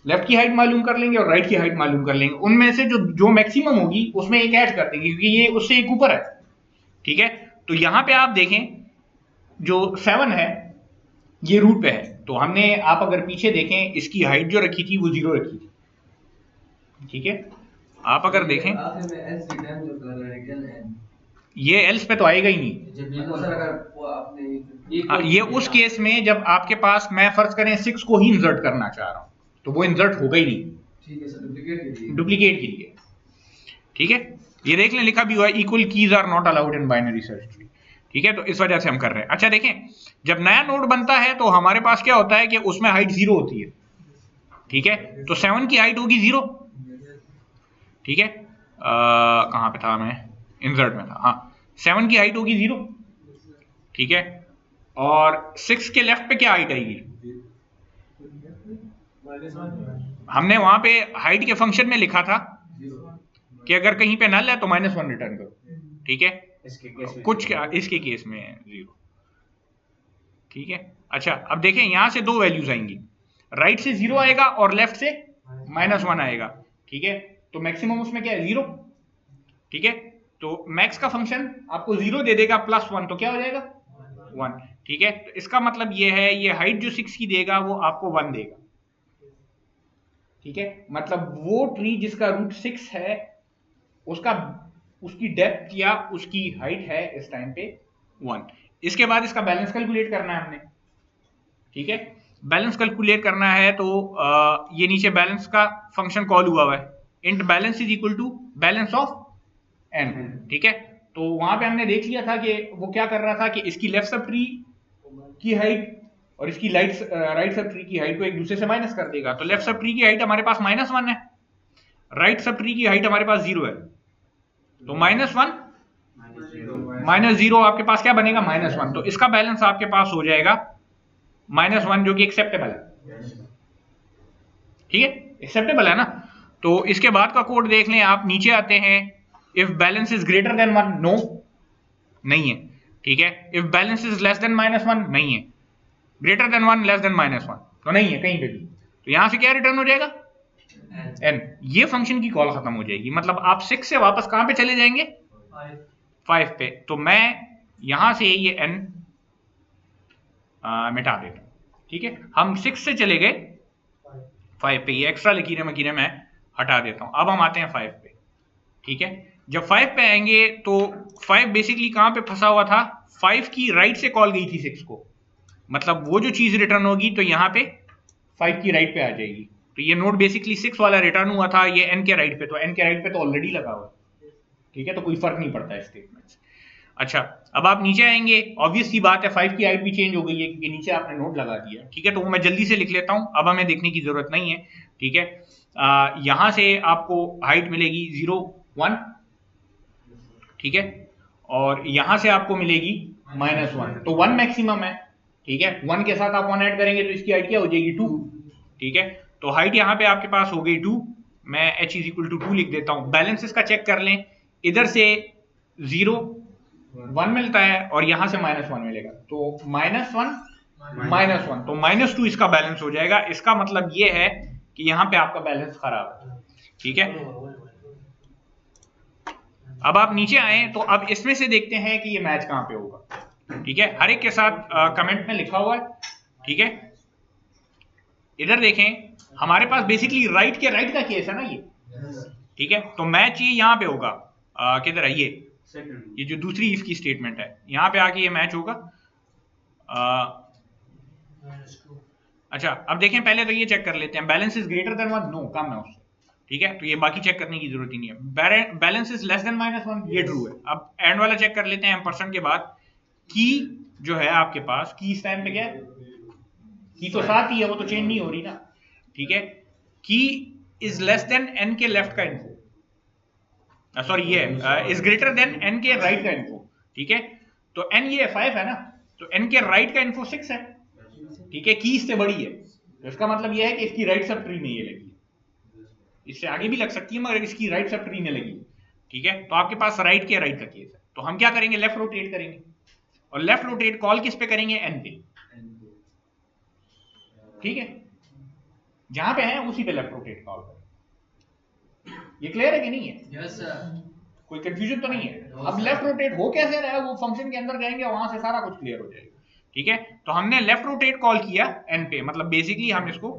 लेफ्ट की हाइट मालूम कर लेंगे और राइट की हाइट मालूम कर लेंगे। उनमें से जो मैक्सिमम होगी उसमें एक ऐड कर देंगे क्योंकि ये उससे एक ऊपर है। ठीक है, तो यहां पे आप देखें जो 7 है ये रूट पे है, तो हमने, आप अगर पीछे देखें इसकी हाइट जो रखी थी वो 0 रखी थी। ठीक है, आप अगर देखें आखिर में एल सी टाइम जो कर रहे हैं क्या है, ये एल्स पे तो आएगा ही नहीं। जब बिल्कुल सर अगर वो आपने ये उस केस में जब आपके पास, मैं फर्ज करें 6 को ही इंसर्ट करना चाह रहा हूं तो वो इंसर्ट होगा ही नहीं। ठीक है सर, डुप्लीकेट के लिए, डुप्लीकेट के लिए। ठीक है, ये देख लें लिखा भी हुआ है equal keys are not allowed in binary search tree. ठीक है, तो इस वजह से हम कर रहे हैं। अच्छा देखें, जब नया नोड बनता है तो हमारे पास क्या होता है कि उसमें हाइट 0 होती है। ठीक है, तो 7 की हाइट होगी 0। ठीक है, कहां पे था मैं, इंसर्ट में था, हाँ 7 की हाइट होगी 0। ठीक है, और 6 के लेफ्ट पे क्या हाइट आएगी, हमने वहां पे हाइट के फंक्शन में लिखा था कि अगर कहीं पे नल है तो -1 रिटर्न करो। ठीक है, इसके केस में 0। ठीक है, अच्छा अब देखें यहां से 2 वैल्यूज आएंगी, राइट से 0 आएगा और लेफ्ट से -1 आएगा। ठीक है, तो मैक्सिमम उसमें क्या है 0। ठीक है, तो मैक्स का फंक्शन आपको 0 दे देगा +1, तो क्या हो जाएगा 1। ठीक है, तो इसका मतलब ये है ये हाइट जो 6 की देगा वो आपको 1 देगा। ठीक है, मतलब वो ट्री जिसका रूट 6 है उसकी डेप्थ या उसकी हाइट है इस टाइम पे 1। इसके बाद इसका बैलेंस कैलकुलेट करना है हमने। ठीक है, बैलेंस कैलकुलेट करना है तो ये नीचे बैलेंस का फंक्शन कॉल हुआ है, int balance is equal to balance of n। ठीक है, तो वहां पे हमने देख लिया था कि वो क्या कर रहा था कि इसकी लेफ्ट सब ट्री की हाइट और इसकी राइट सब ट्री की हाइट को एक दूसरे से माइनस कर देगा। तो लेफ्ट सब ट्री की हाइट हमारे पास -1 है, राइट सब ट्री की हाइट हमारे पास 0 है, तो -1 -0 आपके पास क्या बनेगा -1। तो इसका बैलेंस आपके पास हो जाएगा -1 जो कि एक्सेप्टेबल है। ठीक है, एक्सेप्टेबल है ना। तो इसके बाद का कोड देख लें आप, नीचे आते हैं, if balance is greater than 1 no, नहीं है। ठीक है, if balance is less than -1 नहीं है, ग्रेटर देन 1 लेस देन -1 तो नहीं है कहीं पे भी। तो यहां से क्या रिटर्न हो जाएगा n। ये फंक्शन की कॉल खत्म हो जाएगी, मतलब आप 6 से वापस कहां पे चले जाएंगे 5 पे। तो मैं यहां से ये n मिटा देता हूं। ठीक है, हम 6 से चले गए 5 पे, ये एक्स्ट्रा लकीरें मैं हटा देता हूं। अब हम आते हैं 5 पे। ठीक है, जब 5 पे आएंगे तो 5 बेसिकली कहां पे फंसा हुआ था, 5 की राइट से कॉल गई थी 6 को, मतलब वो जो चीज रिटर्न होगी तो यहां पे 5 की राइट पे आ जाएगी। तो ये नोड बेसिकली 6 वाला रिटर्न हुआ था, ये n के राइट पे, तो n के राइट पे तो ऑलरेडी लगा हुआ है। ठीक है, तो कोई फर्क नहीं पड़ता है स्टेटमेंट से। अच्छा, अब आप नीचे आएंगे, ऑब्वियस सी बात है 5 की हाइट भी चेंज हो गई है क्योंकि नीचे आपने नोड लगा दिया। ठीक है, तो वो मैं जल्दी से लिख लेता हूं, अब हमें देखने की जरूरत नहीं है। ठीक है, यहां से आपको हाइट मिलेगी 0 1। ठीक है, और यहां से आपको मिलेगी -1, तो 1 मैक्सिमम है। ठीक है, 1 के साथ आप 1 ऐड करेंगे तो इसकी हाइट क्या हो जाएगी 2। ठीक है, तो हाइट यहां पे आपके पास हो गई 2, मैं h = 2 लिख देता हूं। बैलेंस इसका चेक कर लें, इधर से 0 1 मिलता है और यहां से -1 मिलेगा, तो -1 -1, तो -2 इसका बैलेंस हो जाएगा। इसका मतलब ये है कि यहां पे आपका बैलेंस खराब है। ठीक है, अब आप नीचे आए तो अब इसमें से देखते हैं कि ये मैच कहां पे होगा। ठीक है, हर एक के साथ कमेंट में लिखा हुआ है। ठीक है, इधर देखें, हमारे पास बेसिकली राइट के राइट का केस है ना ये। ठीक है, तो मैच ये यहां पे होगा, किधर है ये जो दूसरी इसकी स्टेटमेंट है, यहां पे आके ये मैच होगा। अच्छा, अब देखें, पहले तो ये चेक कर लेते हैं, balance is greater than 1 no, कम है उससे। ठीक है, तो ये बाकी चेक करने की जरूरत ही नहीं है। बैलेंस इज लेस देन -1, ये ट्रू है। अब एंड वाला चेक कर लेते हैं, एम्परसेंड के बाद की जो है आपके पास, की इस टाइम पे क्या है, की तो साथ ही है, वो तो चेंज नहीं हो रही ना। ठीक है, की इज लेस देन n के लेफ्ट का इनफो, सॉरी ये इज ग्रेटर देन n के राइट का इनफो। ठीक है, तो n ये 5 है ना, तो n के राइट का इनफो 6 है। ठीक है, की इससे बड़ी है, तो इसका मतलब ये है कि इसकी राइट सब ट्री में ये लगी है, इससे आगे भी लग सकती है मगर इसकी राइट सब ट्री में लगी है। ठीक है, तो आपके पास राइट के राइट का केस है, तो हम क्या करेंगे, लेफ्ट रोटेट करेंगे, और लेफ्ट रोटेट कॉल किस पे करेंगे, n पे। ठीक है, जहां पे है उसी पे लेफ्ट रोटेट कॉल करें। ये क्लियर है कि नहीं है? Yes sir. कोई कंफ्यूजन तो नहीं है? अब लेफ्ट रोटेट हो कैसे रहा है, वो फंक्शन के अंदर जाएंगे वहां से सारा कुछ क्लियर हो जाएगा। ठीक है, तो हमने लेफ्ट रोटेट कॉल किया एन पे, मतलब बेसिकली हम इसको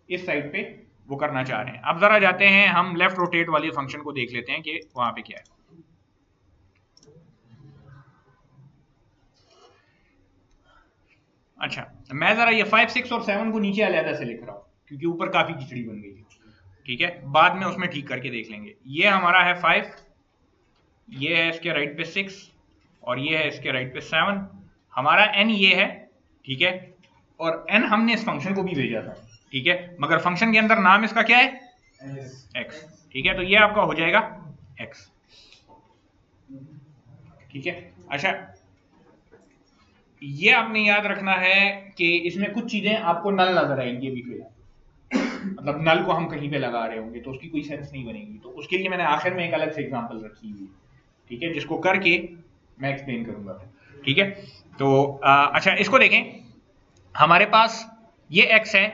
इस साइड पे वो करना चाह रहे हैं। अब जरा जाते हैं हम लेफ्ट रोटेट वाले फंक्शन को देख लेते हैं कि वहां पे क्या है। अच्छा, मैं जरा ये 5, 6 और 7 को नीचे अलग से लिख रहा हूं क्योंकि ऊपर काफी खिचड़ी बन गई है। ठीक है, बाद में उसमें ठीक करके देख लेंगे। ये हमारा है 5, ये है इसके राइट पे 6 और ये है इसके राइट पे 7। हमारा n ये है, ठीक है, और n हमने इस फंक्शन को भी भेजा था। ठीक है, मगर फंक्शन के अंदर नाम इसका क्या है? x। ठीक है, तो ये आपका हो जाएगा x। ठीक है, अच्छा ये आपने याद रखना है कि इसमें कुछ चीजें आपको नल नजर आएंगी अभी फिलहाल, मतलब नल को हम कहीं पे लगा रहे होंगे तो उसकी कोई सेंस नहीं बनेगी, तो उसके लिए मैंने आखिर में एक अलग से एग्जांपल रखी हुई है। ठीक है, जिसको करके मैं एक्सप्लेन करूंगा। ठीक है, तो अच्छा इसको देखें, हमारे पास ये x है,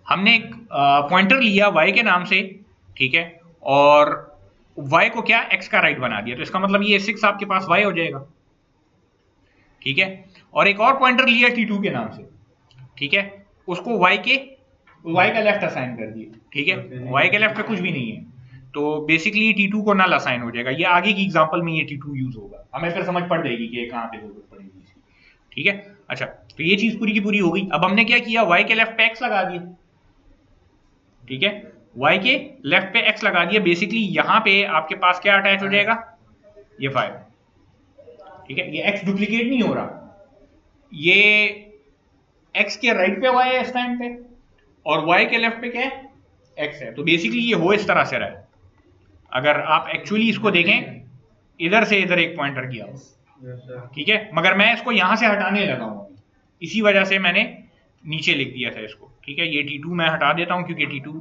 हमने एक पॉइंटर लिया y के नाम से, ठीक है, और y को क्या x का राइट बना दिया, तो इसका मतलब ये 6 आपके पास y हो जाएगा। ठीक है, और एक और पॉइंटर लिया t2 के नाम से, ठीक है, उसको y का लेफ्ट असाइन कर दिया। ठीक है, y के लेफ्ट पे कुछ भी नहीं है, तो बेसिकली t2 को नल असाइन हो जाएगा। ये आगे की एग्जांपल में ये t2 यूज होगा, हमें फिर समझ पड़ जाएगी कि कहां पे जरूरत पड़ेगी इसकी। ठीक है, अच्छा तो ये चीज पूरी की पूरी हो गई। अब हमने क्या किया, y के लेफ्ट पे x लगा दिया। ठीक है, y के लेफ्ट पे x लगा दिया, बेसिकली यहां पे आपके पास क्या अटैच हो जाएगा, ये 5। ठीक है, ये x डुप्लीकेट नहीं हो रहा, ये x के राइट पे y है इस टाइम पे और y के लेफ्ट पे क्या है, x है, तो बेसिकली ये हो इस तरह से रहा है। अगर आप एक्चुअली इसको देखें, इधर से इधर एक पॉइंटर किया हो, ठीक है, मगर मैं इसको यहां से हटाने लगा हूं, इसी वजह से मैंने नीचे लिख दिया था इसको। ठीक है, ये t2 मैं हटा देता हूं क्योंकि t2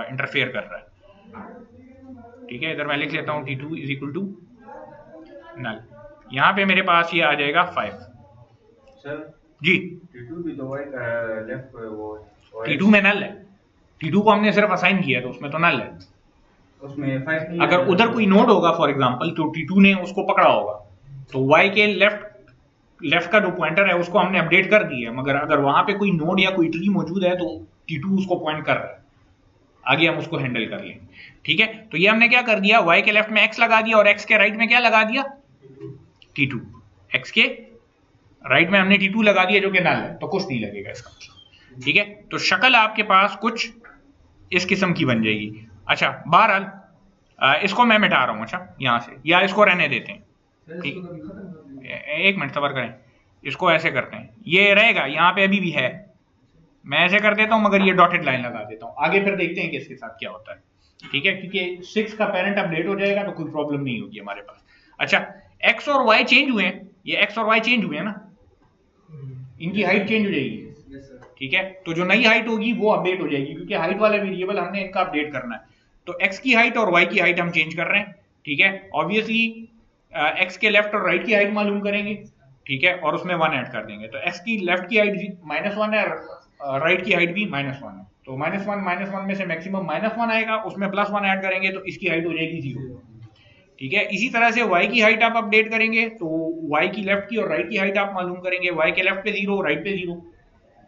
इंटरफेयर कर रहा है। ठीक है, इधर मैं लिख लेता हूं t2 इज इक्वल टू नल। यहां पे मेरे पास ये आ जाएगा 5। सर जी, T2 भी तो y का लेफ्ट वो t2 में नल है, t2 को हमने सिर्फ असाइन किया तो उसमें तो नल है। उसमें 5 नहीं अगर है। उधर कोई नोड होगा फॉर एग्जांपल, तो t2 ने उसको पकड़ा होगा, तो y के लेफ्ट का जो पॉइंटर है उसको हमने अपडेट कर दिया, मगर अगर वहां पे कोई नोड या कोई ट्री मौजूद है तो t2 उसको पॉइंट कर रहा है, आगे हम उसको हैंडल कर लेंगे। ठीक है, तो ये हमने क्या कर दिया, y के लेफ्ट में x लगा दिया और x के राइट में क्या लगा दिया, t2। x के राइट में हमने t2 लगा दिया जो कि नल है, तो कुछ नहीं लगेगा इसका। ठीक है, तो शक्ल आपके पास कुछ इस किस्म की बन जाएगी। अच्छा बहरहाल इसको मैं मिटा रहा हूं, अच्छा यहां से, या इसको रहने देते हैं। ठीक, एक मिनट सबर करें, इसको ऐसे करते हैं, ये रहेगा यहाँ पे अभी भी है, मैं ऐसे कर देता हूं मगर ये डॉटेड लाइन लगा देता हूं, आगे फिर देखते हैं कि इसके साथ क्या होता है। ठीक है, क्योंकि 6 का पेरेंट अपडेट हो जाएगा तो कोई प्रॉब्लम नहीं होगी हमारे पास। अच्छा, x और y चेंज हुए हैं, ये x और y चेंज हुए हैं ना, इनकी हाइट चेंज हो जाएगी। ठीक है, तो जो नई हाइट होगी वो अपडेट हो जाएगी, क्योंकि हाइट वाला वेरिएबल हमने इनका अपडेट करना है, तो x की हाइट और y की हाइट हम चेंज कर रहे हैं। ठीक है, ऑब्वियसली x के लेफ्ट और राइट की हाइट मालूम करेंगे, ठीक है, और उसमें 1 ऐड कर देंगे, तो x की लेफ्ट की हाइट -1 है, राइट की हाइट भी -1 है, तो -1 में से मैक्सिमम -1 आएगा, उसमें +1 ऐड करेंगे तो इसकी हाइट हो जाएगी 0। ठीक है, इसी तरह से y की हाइट आप अपडेट करेंगे तो y की लेफ्ट की और राइट की हाइट आप मालूम करेंगे, y के लेफ्ट पे 0, राइट पे 0।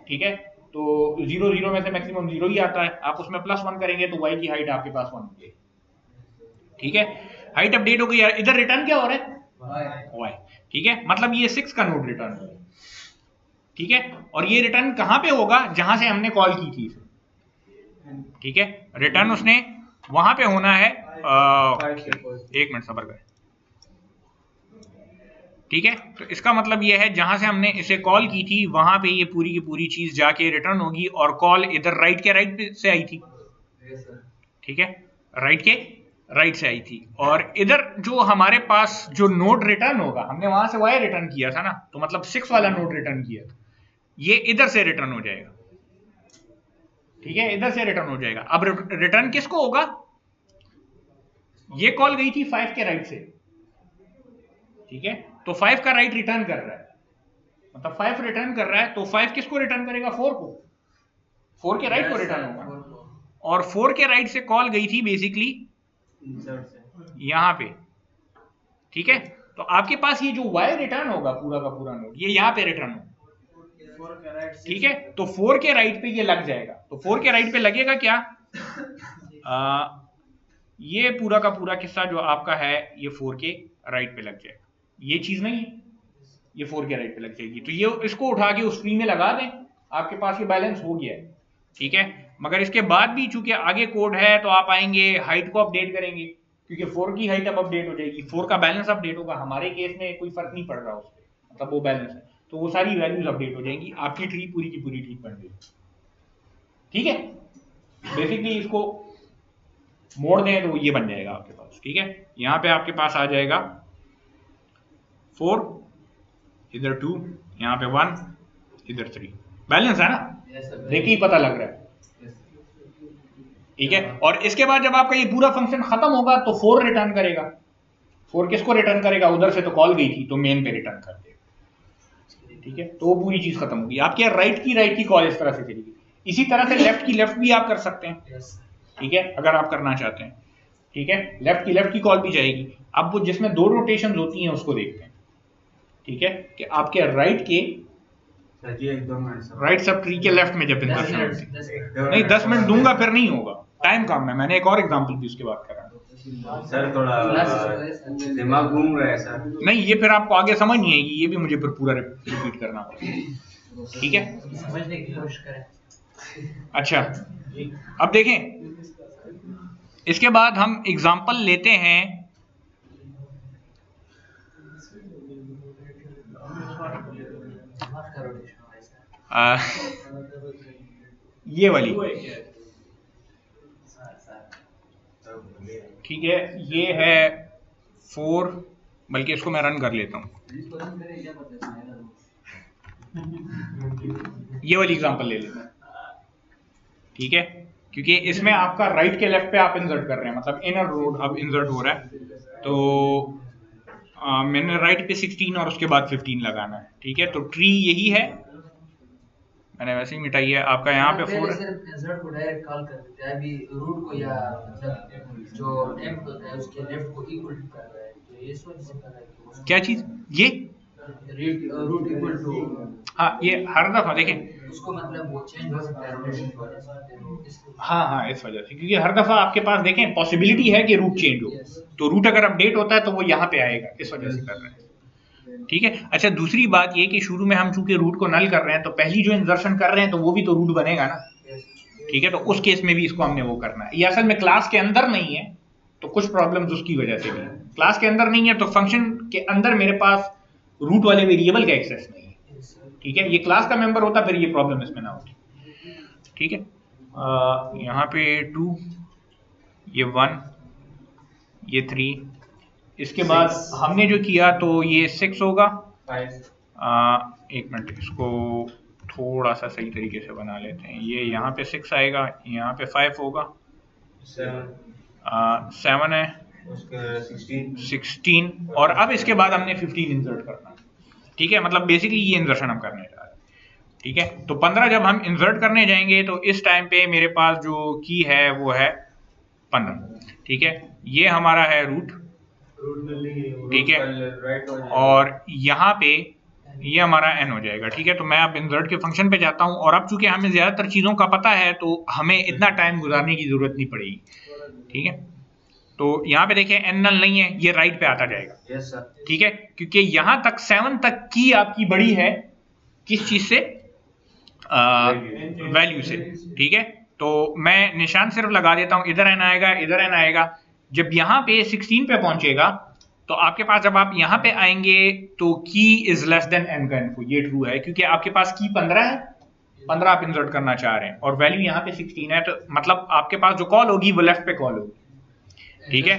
ठीक है, तो 0 0 में से मैक्सिमम 0 ही आता है, आप उसमें +1 करेंगे तो y की हाइट आपके पास 1 होगी। ठीक है, हाइट अपडेट हो गई। इधर रिटर्न क्या हो रहा है, y। ठीक है, मतलब ये 6 का नोड रिटर्न हो रहा है। ठीक है, और ये रिटर्न कहां पे होगा, जहां से हमने कॉल की थी इसे। ठीक है, रिटर्न उसने वहां पे होना है, एक मिनट सबर करें। ठीक है, तो इसका मतलब ये है जहां से हमने इसे कॉल की थी वहां पे ये पूरी की पूरी चीज जाके रिटर्न होगी, और कॉल इधर राइट के राइट से आई थी। ठीक है, राइट के राइट से आई थी, और इधर जो हमारे पास जो नोड रिटर्न होगा, हमने वहां से y रिटर्न किया था ना, तो मतलब 6 वाला नोड रिटर्न किया था, ये इधर से रिटर्न हो जाएगा। ठीक है, इधर से रिटर्न हो जाएगा। अब रिटर्न किसको होगा, ये कॉल गई थी 5 के राइट से। ठीक है, तो 5 का राइट रिटर्न कर रहा है, मतलब 5 रिटर्न कर रहा है, तो 5 किसको रिटर्न करेगा? 4 को, 4 के राइट को रिटर्न होगा। और 4 के राइट से कॉल गई थी बेसिकली यहाँ पे, ठीक है। तो आपके पास ये जो y रिटर्न होगा पूरा का पूरा नोड, ये यहाँ पे रिटर्न होगा, ठीक है। तो 4 के राइट पे ये लग जाएगा। तो 4 के राइट पे लगेगा क्या? ये पूरा का पूरा किस्सा जो आपका है ये 4 के राइट पे लग जाएगा। ये चीज नहीं है, ये 4 के राइट पे लग जाएगी। तो ये इसको उठा के उस ट्री में लगा दें, आपके पास ये बैलेंस हो गया है, ठीक है। मगर इसके बाद भी चूंकि आगे कोड है तो आप आएंगे, हाइट को अपडेट करेंगे, क्योंकि 4 की हाइट अब अपडेट हो जाएगी, 4 का बैलेंस अपडेट होगा। हमारे केस में कोई फर्क नहीं पड़ रहा उस पर, मतलब वो बैलेंस है, तो वो सारी वैल्यूज अपडेट हो जाएंगी, आपकी ट्री पूरी की पूरी ठीक बन गई, ठीक है। बेसिकली इसको मोड़ दें तो ये बन जाएगा आपके पास, ठीक है। यहाँ पे आपके पास आ जाएगा 4, इधर 2, यहाँ पे 1, इधर 3, बैलेंस है ना, देखिए ही पता लग रहा है, ठीक है। और इसके बाद जब आपका ये पूरा फंक्शन खत्म होगा तो 4 रिटर्न करेगा। 4 किसको रिटर्न करेगा? उधर से तो कॉल गई थी, तो मेन पे रिटर्न कर देगा, ठीक है। तो वो पूरी चीज खत्म होगी। आपके राइट की कॉल इस तरह से चलेगी। इसी तरह से लेफ्ट की लेफ्ट भी आप कर सकते हैं, ठीक है, अगर आप करना चाहते हैं, ठीक है। लेफ्ट की कॉल भी जाएगी। अब वो जिसमें 2 रोटेशन होती हैं उसको देखते हैं, ठीक है, कि आपके राइट सब ट्री के लेफ्ट में जब इंसर्शन होती है। नहीं 10 मिनट दूंगा फिर नहीं होगा, टाइम कम है। मैंने एक और एग्जांपल भी उसके बाद करा सर, थोड़ा दिमाग घूम रहा है सर। नहीं, ये फिर आपको आगे समझ नहीं आएगी, ये भी मुझे फिर पूरा रिपीट करना पड़ेगा, ठीक है। समझने की कोशिश करें। अच्छा, अब देखें, इसके बाद हम एग्जांपल लेते हैं ये वाली, ठीक है। ये है 4, बल्कि इसको मैं रन कर लेता हूं, ये वाली एग्जांपल ले लेते हैं, ठीक है, क्योंकि इसमें आपका राइट के लेफ्ट पे आप इंसर्ट कर रहे हैं, मतलब इनर रोड अब इंसर्ट हो रहा है। तो मैंने राइट पे 16 और उसके बाद 15 लगाना है, ठीक है। तो ट्री यही है, मैंने वैसे ही मिटाई है। आपका यहाँ पे 4 सिर्फ इंसर्ट को डायरेक्ट कॉल कर देते हैं, अभी रूट को या मतलब जो एम होता है उसके लेफ्ट को इक्वल कर रहा है, तो ये सोच से कर रहा है कि क्या चीज ये रूट इक्वल टू, हाँ, ये हर दफा देखें उसको मतलब वो चेंज हो सकता है रोटेशन की वजह से। हाँ, इस वजह से, क्योंकि हर दफा आपके पास देखें पॉसिबिलिटी है कि रूट चेंज हो, तो रूट अगर अपडेट होता है तो वो यहाँ पे आएगा, इस वजह से कर रहे हैं, ठीक है। अच्छा, दूसरी बात ये कि शुरू में हम चूंकि रूट को नल कर रहे हैं, तो पहली जो इंसर्शन कर रहे हैं तो वो भी तो रूट बनेगा ना, ठीक है। तो उस केस में भी इसको हमने वो करना है। ये असल में क्लास के अंदर नहीं है, तो कुछ प्रॉब्लम्स उसकी वजह से भी है। क्लास के अंदर नहीं है तो फंक्शन के अंदर मेरे पास रूट वाले वेरिएबल का एक्सेस नहीं है, ठीक है। ये क्लास का मेंबर होता फिर ये प्रॉब्लम इसमें ना होती, ठीक है। यहाँ पे 2, ये 1, ये 3, इसके बाद हमने जो किया तो ये 6 होगा। 1 मिनट, इसको थोड़ा सा सही तरीके से बना लेते हैं। ये यहाँ पे 6 आएगा, यहाँ पे 5 होगा, 7 है, 16, और अब इसके बाद हमने 15 इंसर्ट करना है, ठीक है। मतलब बेसिकली ये इंसर्शन हम करने जा रहे हैं, ठीक है। तो 15 जब हम इंसर्ट करने जाएंगे तो इस टाइम पे मेरे पास जो की है वो है 15, ठीक है। ये हमारा है रूट, ठीक है, और यहाँ पे ये हमारा n हो जाएगा, ठीक है। तो मैं अब इंसर्ट के फंक्शन पे जाता हूँ, और अब चूंकि हमें ज्यादातर चीजों का पता है तो हमें इतना टाइम गुजारने की जरूरत नहीं पड़ेगी, ठीक है। तो यहाँ पे देखें n नल नहीं है, ये राइट पे आता जाएगा, ठीक है, क्योंकि यहाँ तक 7 तक की आपकी बड़ी है किस चीज से, वैल्यू से, ठीक है। तो मैं निशान सिर्फ लगा देता हूँ, इधर n आएगा, इधर n आएगा। जब यहाँ पे 16 पे पहुंचेगा तो आपके पास, जब आप यहाँ पे आएंगे तो की इज लेस देन n का इनपुट, ये ट्रू है क्योंकि आपके पास की 15 है, 15 आप इंसर्ट करना चाह रहे हैं, और वैल्यू यहाँ पे 16 है। तो मतलब आपके पास जो कॉल होगी वो लेफ्ट पे कॉल होगी, ठीक है,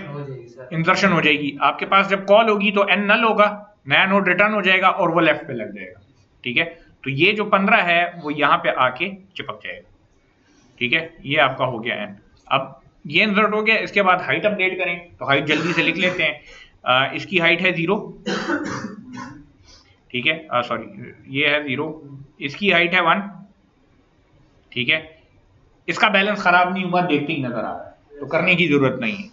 इंसर्शन हो जाएगी। आपके पास जब कॉल होगी तो n नल होगा, नया नोड रिटर्न हो जाएगा और वो लेफ्ट पे लग जाएगा, ठीक है। तो ये जो 15 है वो यहाँ पे आके चिपक जाएगा, ठीक है। ये आपका हो गया n। अब ये इंसर्ट हो गया, इसके बाद हाइट अपडेट करें, तो हाइट जल्दी से लिख लेते हैं। इसकी हाइट है 0, ठीक है, सॉरी ये है 0, इसकी हाइट है 1, ठीक है, इसका बैलेंस खराब नहीं हुआ देखते ही नजर आ रहा है, तो करने की जरूरत नहीं है,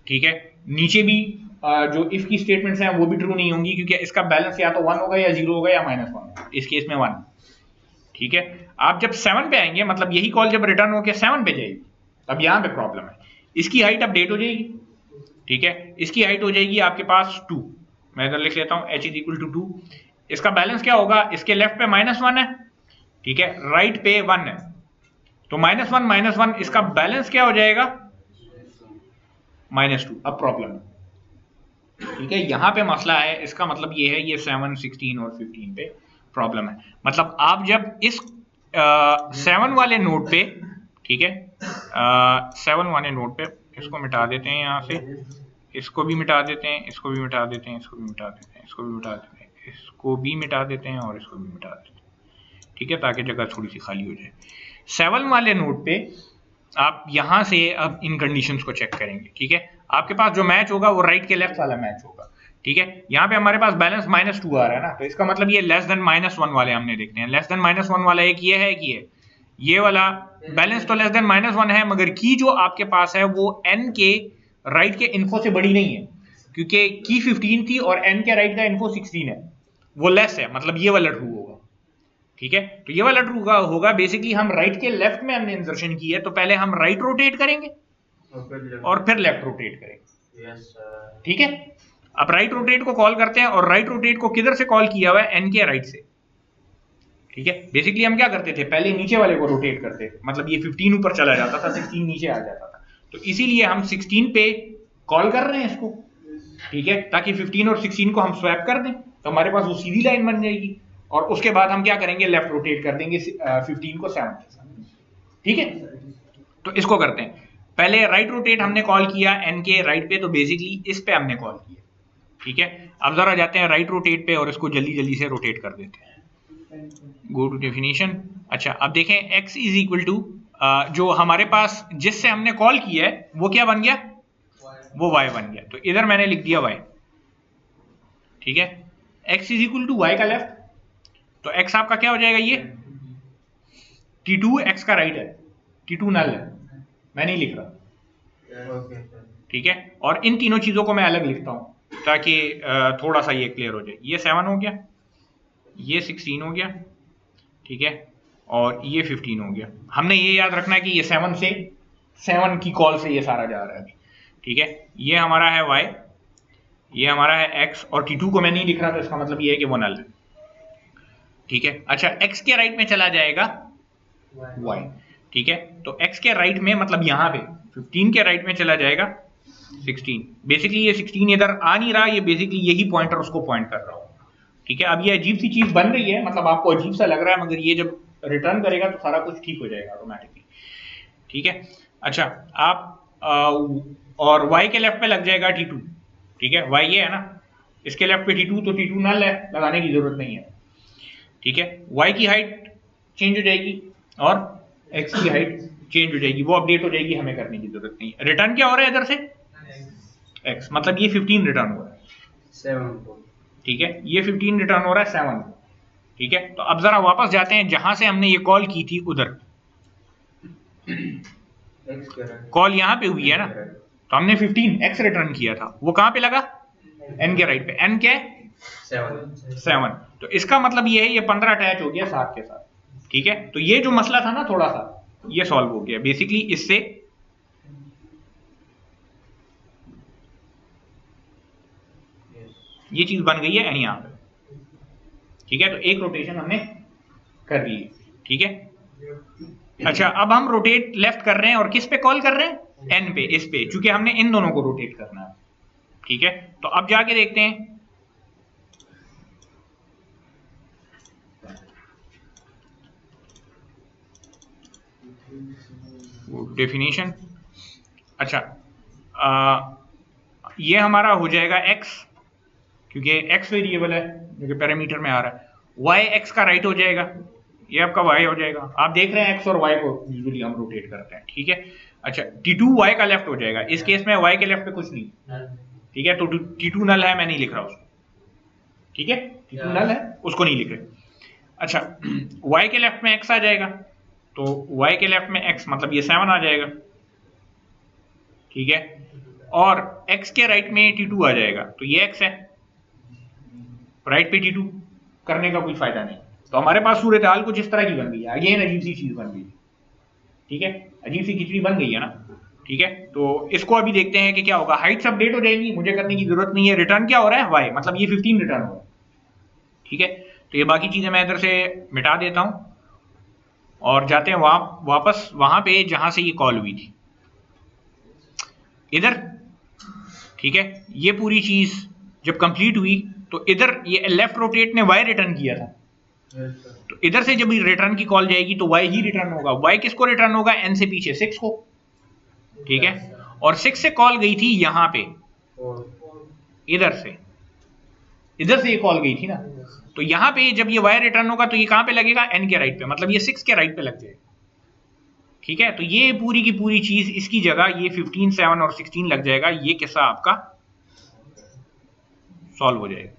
ठीक है। नीचे भी जो इफ की स्टेटमेंट्स हैं वो भी ट्रू नहीं होंगी, क्योंकि इसका बैलेंस या तो 1 होगा या 0 होगा या -1 होगा, इस केस में 1, ठीक है। आप जब 7 पे आएंगे, मतलब यही कॉल जब रिटर्न होकर 7 पे जाएगी, तब यहां पे प्रॉब्लम है, इसकी हाइट अपडेट हो जाएगी, ठीक है, इसकी हाइट हो जाएगी आपके पास 2, मैं इधर लिख लेता हूं h = 2, इसका बैलेंस क्या होगा, इसके लेफ्ट पे -1 है, ठीक है, राइट पे 1 है, तो -1 -1 इसका बैलेंस क्या हो जाएगा, -2। अब प्रॉब्लम, ठीक है, यहां पे मसला है, इसका मतलब ये है, ये 7, 16 और 15 पे प्रॉब्लम है। मतलब आप जब इस 7 वाले नोड पे, ठीक है, 7 वाले नोड पे, इसको मिटा देते हैं यहां से, इसको भी मिटा देते हैं, इसको भी मिटा देते हैं, इसको भी मिटा देते हैं, इसको भी मिटा देते हैं, इसको भी मिटा देते हैं और इसको भी मिटा देते हैं, ठीक है, ताकि जगह थोड़ी सी खाली हो जाए। 7 वाले नोड पे आप यहां से अब इन कंडीशंस को चेक करेंगे, ठीक है, आपके पास जो मैच होगा वो राइट के लेफ्ट वाला मैच होगा, ठीक है। यहाँ पे हमारे पास बैलेंस -2 आ रहा है ना, तो इसका मतलब ये लेस देन -1 वाले हमने देखते हैं, लेस देन -1 वाला एक ये है कि ये वाला बैलेंस तो लेस देन -1 है, मगर की जो आपके पास है वो n के राइट के इन्फो से बड़ी नहीं है, क्योंकि की 15 थी और n के राइट का इन्फो 16 है, वो लेस है, मतलब ये वाला ट्रू होगा, ठीक है। तो ये वाला ट्रू होगा, बेसिकली हम राइट के लेफ्ट में हमने इंसर्शन की है, तो पहले हम राइट रोटेट करेंगे और फिर लेफ्ट रोटेट करेंगे, ठीक है। अब राइट रोटेट को कॉल करते हैं, और राइट रोटेट को किधर से कॉल किया हुआ है, n के राइट से, ठीक है। बेसिकली हम क्या करते थे, पहले नीचे वाले को रोटेट करते थे, मतलब ये 15 ऊपर चला जाता था, 16 नीचे आ जाता था, तो इसीलिए हम 16 पे कॉल कर रहे हैं इसको, ठीक है, ताकि 15 और 16 को हम स्वैप कर दें, तो हमारे पास वो सीधी लाइन बन जाएगी, और उसके बाद हम क्या करेंगे, लेफ्ट रोटेट कर देंगे 15 को 7 के साथ, ठीक है। तो इसको करते हैं, पहले राइट रोटेट हमने कॉल किया n के राइट पे, तो बेसिकली इस पे हमने कॉल किया, ठीक है। अब जरा जाते हैं राइट रोटेट पे और इसको जल्दी जल्दी से रोटेट कर देते हैं, गो टू डेफिनेशन। अच्छा, अब देखें x = जो हमारे पास जिससे हमने कॉल किया है वो क्या बन गया, वो y बन गया, तो इधर मैंने लिख दिया y, ठीक है। x = y का लेफ्ट, तो x आपका क्या हो जाएगा, ये T2 x का राइट है, T2 नल है, मैं नहीं लिख रहा, ठीक है। और इन तीनों चीजों को मैं अलग लिखता हूं ताकि थोड़ा सा ये क्लियर हो जाए, ये 7 हो गया, ये 16 हो गया, ठीक है, और ये 15 हो गया। हमने ये याद रखना है कि ये 7 से 7 की कॉल से ये सारा जा रहा है अभी, ठीक है। ये हमारा है y, ये हमारा है x, और T2 को मैं नहीं लिख रहा, तो इसका मतलब ये है कि वो नल है, ठीक है। अच्छा, x के राइट में चला जाएगा y, ठीक है, तो x के राइट में मतलब यहाँ पे 15 के राइट में चला जाएगा 16, बेसिकली ये 16 इधर आ नहीं रहा, ये बेसिकली यही पॉइंटर उसको पॉइंट कर रहा हूँ, ठीक है। अब ये अजीब सी चीज बन रही है, मतलब आपको अजीब सा लग रहा है, मगर ये जब रिटर्न करेगा तो सारा कुछ ठीक हो जाएगा ऑटोमेटिकली, ठीक है। अच्छा, आप और y के लेफ्ट पे लग जाएगा T2, ठीक है, y ये है ना, इसके लेफ्ट पे T2, तो T2 नल है, लगाने की जरूरत नहीं है, ठीक है। y की हाइट चेंज हो जाएगी और x की हाइट चेंज हो जाएगी, वो अपडेट हो जाएगी, हमें करने की जरूरत नहीं है। रिटर्न क्या हो रहा है इधर से, x, मतलब ये 15 रिटर्न हो रहा है 7, ठीक है, ये 15 रिटर्न हो रहा है 7, ठीक है। तो अब जरा वापस जाते हैं जहां से हमने ये कॉल की थी, उधर कॉल यहां पे हुई है ना, तो हमने 15 x रिटर्न किया था, वो कहां पे लगा, n के राइट पे, n क्या है 7, तो इसका मतलब ये है ये 15 अटैच हो गया 7 के साथ, ठीक है। तो ये जो मसला था ना थोड़ा सा, ये सॉल्व हो गया बेसिकली, इससे ये चीज बन गई है n यहाँ पे, ठीक है। तो एक रोटेशन हमने कर ली, ठीक है। अच्छा, अब हम रोटेट लेफ्ट कर रहे हैं, और किस पे कॉल कर रहे हैं, n पे, इस पे, चूंकि हमने इन दोनों को रोटेट करना है, ठीक है। तो अब जाके देखते हैं, डेफिनेशन। अच्छा, ये हमारा हो जाएगा x, क्योंकि x वेरिएबल है जो कि पैरामीटर में आ रहा है, y x का राइट हो जाएगा, ये आपका y हो जाएगा। आप देख रहे हैं x और y को यूजुअली हम रोटेट करते हैं, ठीक है। अच्छा, T2 y का लेफ्ट हो जाएगा, इस केस में y के लेफ्ट पे कुछ नहीं, ठीक है, तो T2 नल है, मैं नहीं लिख रहा उसको, ठीक है, T2 नल है, उसको नहीं लिख रहे। अच्छा, y के लेफ्ट में x आ जाएगा, तो y के लेफ्ट में x मतलब ये 7 आ जाएगा, ठीक है, और x के राइट में T2 आ जाएगा, तो ये x है, राइट पे T2 करने का कोई फायदा नहीं। तो हमारे पास सूरत हाल कुछ इस तरह की बन गई है, अगेन अजीब सी चीज बन गई, ठीक है, अजीब सी खिचड़ी बन गई है ना, ठीक है। तो इसको अभी देखते हैं कि क्या होगा। हाइट्स अपडेट हो जाएंगी, मुझे करने की जरूरत नहीं है। रिटर्न क्या हो रहा है, वाई, मतलब ये 15 रिटर्न हो रहा है, ठीक है। तो ये बाकी चीजें मैं इधर से मिटा देता हूं और जाते हैं वापस वहां पे जहां से ये कॉल हुई थी, इधर, ठीक है। ये पूरी चीज जब कंप्लीट हुई तो इधर ये लेफ्ट रोटेट ने वाई रिटर्न किया था, तो इधर से जब रिटर्न की कॉल जाएगी तो वाई ही रिटर्न होगा। वाई किसको रिटर्न होगा, एन से पीछे 6 को, ठीक है, और 6 से कॉल गई थी यहां पे, इधर से ये कॉल गई थी ना, तो यहां पे जब ये वाई रिटर्न होगा तो ये कहां पे लगेगा, एन के राइट पे, मतलब ये 6 के राइट पे लग जाएगा, ठीक है। तो ये पूरी की पूरी चीज इसकी जगह ये 15, 7 और 16 लग जाएगा, ये किस्सा आपका सॉल्व हो जाएगा,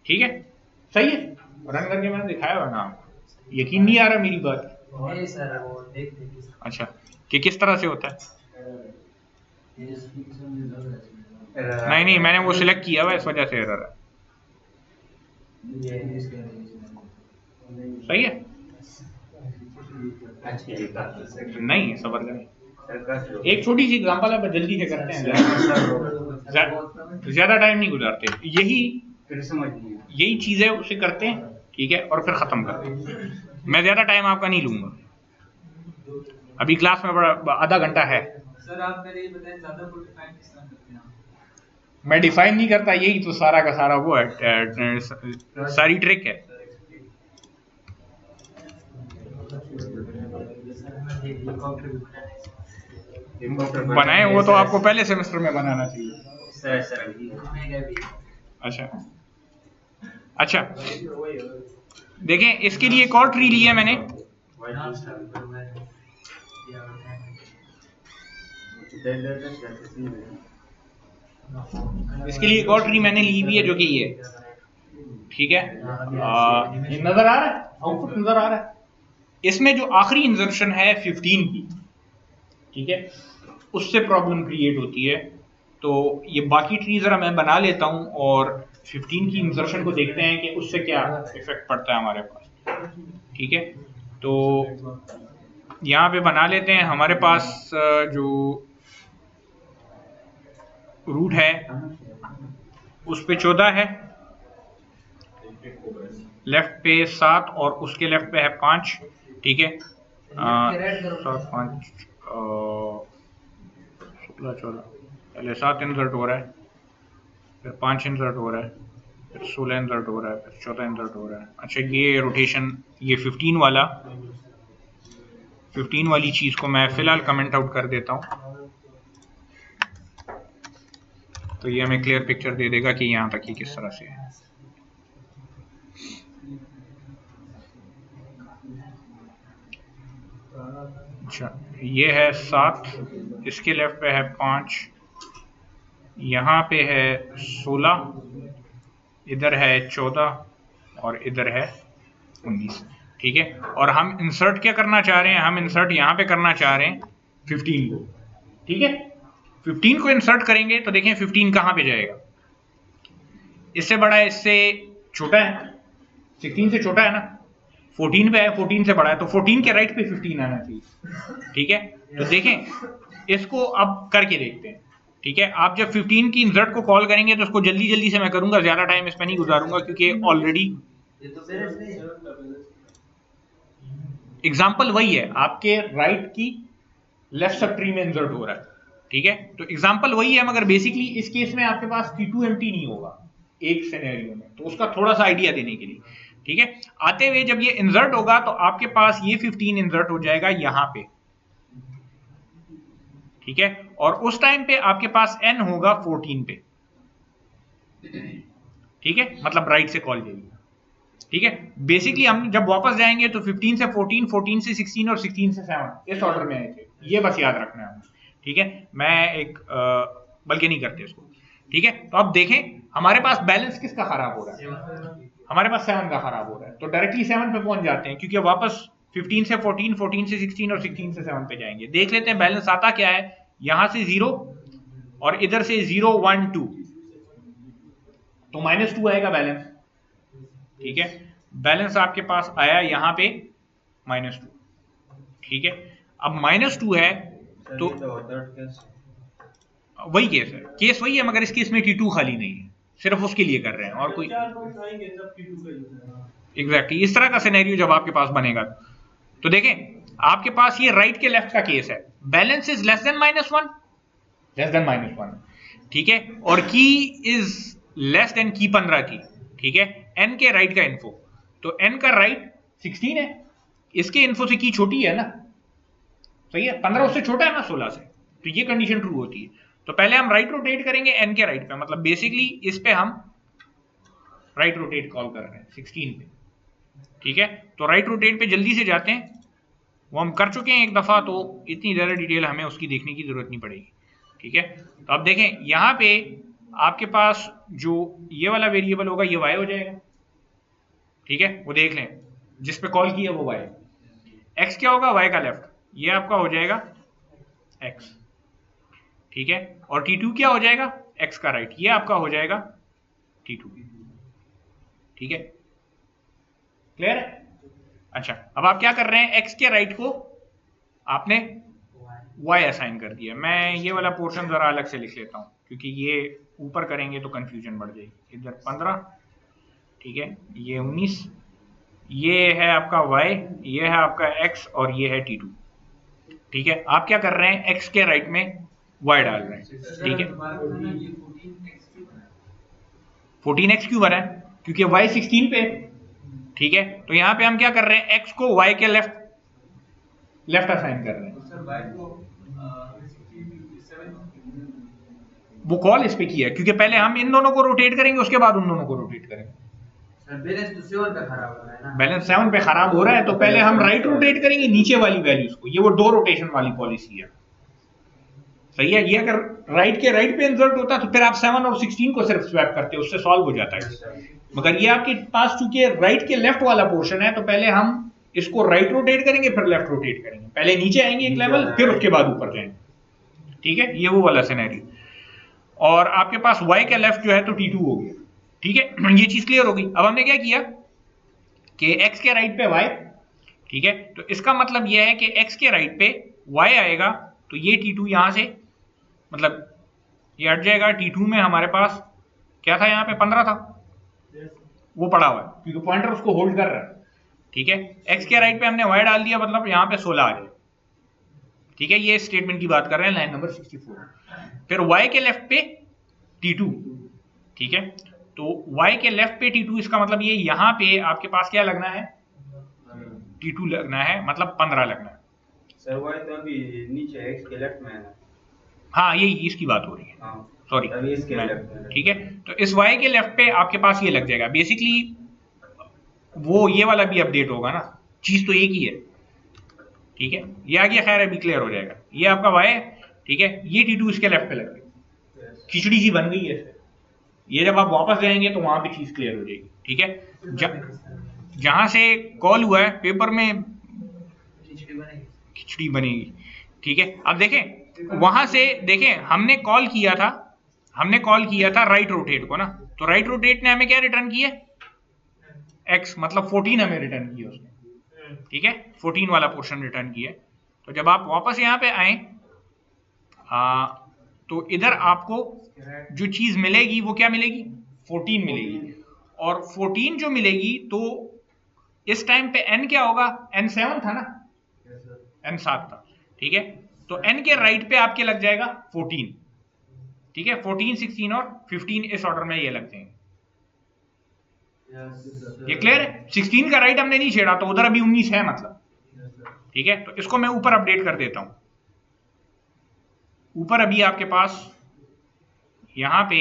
ठीक है, सही है। रन करके मैंने दिखाया हुआ ना, यकीन नहीं आ रहा मेरी बात। नहीं सर, वो देख अच्छा, कि किस तरह से होता है, नहीं मैंने वो सिलेक्ट किया हुआ, इस वजह से एरर है, सही है। नहीं सबर करें, एक छोटी सी एग्जांपल है, जल्दी से करते हैं, ज्यादा टाइम नहीं गुजारते, यही चीजें उसे करते हैं, ठीक है, और फिर खत्म करते हैं। मैं ज्यादा टाइम आपका नहीं लूंगा, अभी क्लास में बड़ा आधा घंटा है। सर आप मेरे ये बताएं, ज्यादा को डिफाइन किस तरह करते हैं आप? मैं डिफाइन नहीं करता, यही तो सारा का सारा वो है, सारी ट्रिक है। बनाए वो तो आपको पहले सेमेस्टर में बनाना चाहिए। अच्छा देखें, इसके लिए एक और ट्री लिया मैंने, इसके लिए एक और ट्री मैंने ली हुई है जो कि ये, ठीक है, ये नजर आ रहा है, आउटपुट नजर आ रहा है। इसमें जो आखिरी इंसर्शन है 15 की, ठीक है, उससे प्रॉब्लम क्रिएट होती है। तो ये बाकी ट्री जरा मैं बना लेता हूं और 15 की इंसर्शन को देखते हैं कि उससे क्या इफेक्ट पड़ता है हमारे पास, ठीक है। तो यहाँ पे बना लेते हैं, हमारे पास जो रूट है उस पे 14 है, लेफ्ट पे 7 और उसके लेफ्ट पे है 5, ठीक है, 7 5 16 14, पहले 7 इंसर्ट हो रहा है, फिर 5 इंसर्ट हो रहा है, फिर 16 इंसर्ट हो रहा है, फिर 14 इंसर्ट हो रहा है। अच्छा, ये रोटेशन, ये 15 वाली चीज को मैं फिलहाल कमेंट आउट कर देता हूँ, तो ये हमें क्लियर पिक्चर दे देगा कि यहाँ तक ये किस तरह से है। अच्छा, ये है 7, इसके लेफ्ट पे है 5, यहाँ पे है 16, इधर है 14 और इधर है 19, ठीक है। और हम इंसर्ट क्या करना चाह रहे हैं, हम इंसर्ट यहाँ पे करना चाह रहे हैं 15 को, ठीक है। 15 को इंसर्ट करेंगे तो देखें 15 कहाँ पे जाएगा, इससे बड़ा है, इससे छोटा है, 16 से छोटा है ना, 14 पे है, 14 से बड़ा है, तो 14 के राइट पे 15 आना चाहिए, ठीक है। तो देखें इसको अब करके देखते हैं, ठीक है। आप जब 15 की इंसर्ट को कॉल करेंगे तो उसको जल्दी जल्दी से मैं करूंगा, ज्यादा टाइम इस पर नहीं गुजारूंगा क्योंकि ऑलरेडी एग्जाम्पल वही है, आपके राइट की लेफ्ट सब ट्री में इंसर्ट हो रहा है, ठीक है। तो एग्जाम्पल वही है, मगर बेसिकली इस केस में आपके पास T2 एम्प्टी नहीं होगा एक सिनेरियो में, तो उसका थोड़ा सा आइडिया देने के लिए, ठीक है। आते हुए जब ये इंसर्ट होगा तो आपके पास ये 15 इंसर्ट हो जाएगा यहां पे, ठीक है, और उस टाइम पे आपके पास n होगा 14 पे, ठीक है, मतलब राइट से कॉल जाएगी, ठीक है। बेसिकली हम जब वापस जाएंगे तो 15 से 14, 14 से 16 और 16 से 7 इस ऑर्डर में आए थे, ये बस याद रखना है, ठीक है। मैं एक बल्कि नहीं करते इसको, ठीक है, तो अब देखें हमारे पास बैलेंस किसका खराब हो रहा है, हमारे पास 7 का खराब हो रहा है, तो डायरेक्टली 7 पे पहुंच जाते हैं, क्योंकि वापस 15 से 14, 14 से 16 और 16 से 7 पे जाएंगे। देख लेते हैं बैलेंस आता क्या है, यहां से 0 और इधर से 0 1 2, तो -2 आएगा बैलेंस। ठीक है, बैलेंस आपके पास आया यहां पे -2। ठीक है, अब -2 है तो वही केस है, केस वही है, मगर इस केस में T2 खाली नहीं है, सिर्फ उसके लिए कर रहे हैं और कोई एग्जैक्टली इस तरह का सिनेरियो जब आपके पास बनेगा। तो देखें आपके पास ये राइट के लेफ्ट का केस है, balance is less than -1, less than -1, ठीक है, और की इज लेस देन की 15 की। ठीक है, n के राइट का इन्फो, तो n का राइट 16 है, इसके इन्फो से की छोटी है ना, सही है, 15 उससे छोटा है ना 16 से, तो ये कंडीशन ट्रू होती है। तो पहले हम राइट रोटेट करेंगे n के राइट पे, मतलब बेसिकली इस पे हम राइट रोटेट कॉल कर रहे हैं 16 पे। ठीक है, तो राइट रोटेट पे जल्दी से जाते हैं, वो हम कर चुके हैं एक दफा, तो इतनी ज़्यादा डिटेल हमें उसकी देखने की जरूरत नहीं पड़ेगी। ठीक है, तो अब देखें यहाँ पे आपके पास जो ये वाला वेरिएबल होगा ये y हो जाएगा। ठीक है, वो देख लें जिस पे कॉल किया वो y, x क्या होगा, y का लेफ्ट, ये आपका हो जाएगा x। ठीक है, और T2 क्या हो जाएगा, x का राइट, ये आपका हो जाएगा T2। ठीक है, क्लियर है? अच्छा, अब आप क्या कर रहे हैं, x के राइट को आपने y असाइन कर दिया। मैं ये वाला पोर्शन जरा अलग से लिख लेता हूं, क्योंकि ये ऊपर करेंगे तो कंफ्यूजन बढ़ जाएगी। इधर 15, ठीक है, ये 19, ये है आपका y, ये है आपका x और ये है T2। ठीक है, आप क्या कर रहे हैं, x के राइट में y डाल रहे हैं। ठीक है, 14x क्यों बना है, क्योंकि y 16 पे। ठीक है, तो यहां पे हम क्या कर रहे हैं, x को y के लेफ्ट असाइन कर रहे हैं। वो कॉल इस पे किया है, क्योंकि पहले हम इन दोनों को रोटेट करेंगे, उसके बाद उन दोनों को रोटेट करेंगे। बैलेंस तो 7 पे खराब हो रहा है ना, बैलेंस 7 पे खराब हो रहा है, तो पहले हम राइट रोटेट करेंगे नीचे वाली वैल्यूज को, ये वो 2 रोटेशन वाली पॉलिसी है। सही है, ये अगर राइट के राइट पे इंसर्ट होता तो फिर आप 7 और 16 को सिर्फ स्वैप करते, उससे सॉल्व हो जाता है। मगर ये आपके पास चूंकि राइट के लेफ्ट वाला पोर्शन है, तो पहले हम इसको राइट रोटेट करेंगे फिर लेफ्ट रोटेट करेंगे, पहले नीचे आएंगे एक लेवल फिर उसके बाद ऊपर जाएंगे। ठीक है, ये वो वाला सिनेरियो। और आपके पास y का लेफ्ट जो है तो T2 हो गया। ठीक है, ये चीज क्लियर हो गई। अब हमने क्या किया कि x के राइट पे y, ठीक है, तो इसका मतलब यह है कि x के राइट पे y आएगा, तो ये T2 यहां से मतलब ये हट जाएगा। T2 में हमारे पास क्या था, यहाँ पे 15 था, वो पड़ा हुआ है क्योंकि पॉइंटर उसको होल्ड कर रहा है। ठीक है, x के राइट पे हमने y डाल दिया, मतलब यहाँ पे 16 आ जाए। ठीक है, ये स्टेटमेंट की बात कर रहे हैं, लाइन नंबर 64। फिर y के लेफ्ट पे T2। ठीक है, तो y के लेफ्ट पे T2, इसका मतलब ये यहां पे आपके पास क्या लगना है, T2 लगना है, मतलब 15 लगना है। सर y तो अभी नीचे x के लेफ्ट में है। हाँ, ये इसकी बात हो रही है, सॉरी। अभी इसके लेफ्ट में। ठीक है, तो इस y के लेफ्ट पे आपके पास ये लग जाएगा। बेसिकली वो ये वाला भी अपडेट होगा ना, चीज तो एक ही है। ठीक है, ये आ गया, खैर अभी क्लियर हो जाएगा। ये आपका y है, ठीक है, ये T2 इसके लेफ्ट पे लग गई, खिचड़ी सी बन गई है। ये जब आप वापस जाएंगे तो वहां पे चीज क्लियर हो जाएगी। ठीक है, जहां से कॉल हुआ है पेपर में खिचड़ी बनेगी। ठीक है, अब देखें वहां से, देखें हमने कॉल किया था राइट रोटेट को ना, तो राइट रोटेट ने हमें क्या रिटर्न किया, x, मतलब 14 हमें रिटर्न किया उसने। ठीक है, 14 वाला पोर्शन रिटर्न किया। तो जब आप वापस यहाँ पे आए तो इधर आपको जो चीज मिलेगी वो क्या मिलेगी, 14 मिलेगी। और 14 जो मिलेगी तो इस टाइम पे n क्या होगा, n 7 था ना, n 7 था। ठीक है, तो n के राइट पे आपके लग जाएगा 14। ठीक है, 14, 16 और 15 इस ऑर्डर में ये लग जाएंगे। ये क्लियर है? 16 का राइट हमने नहीं छेड़ा, तो उधर अभी 19 है मतलब। ठीक है, तो इसको मैं ऊपर अपडेट कर देता हूं। ऊपर अभी आपके पास यहां पे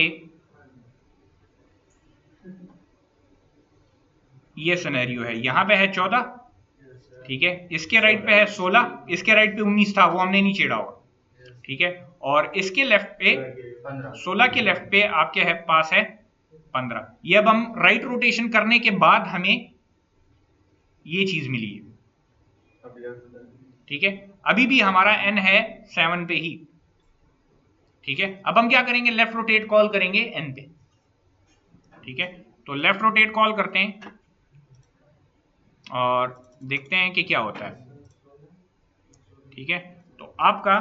ये सिनेरियो है, यहां पे है 14, ठीक है, इसके राइट पे है 16, इसके राइट पे 19 था, वो हमने नहीं छेड़ा हुआ। ठीक है, और इसके लेफ्ट पे 16 के लेफ्ट पे आपके है पास है 15। ये अब हम राइट रोटेशन करने के बाद हमें ये चीज मिली है, ठीक है। अभी भी हमारा n है 7 पे ही, ठीक है। अब हम क्या करेंगे, लेफ्ट रोटेट कॉल करेंगे n पे, ठीक है। तो लेफ्ट रोटेट कॉल करते हैं और देखते हैं कि क्या होता है, ठीक है। तो आपका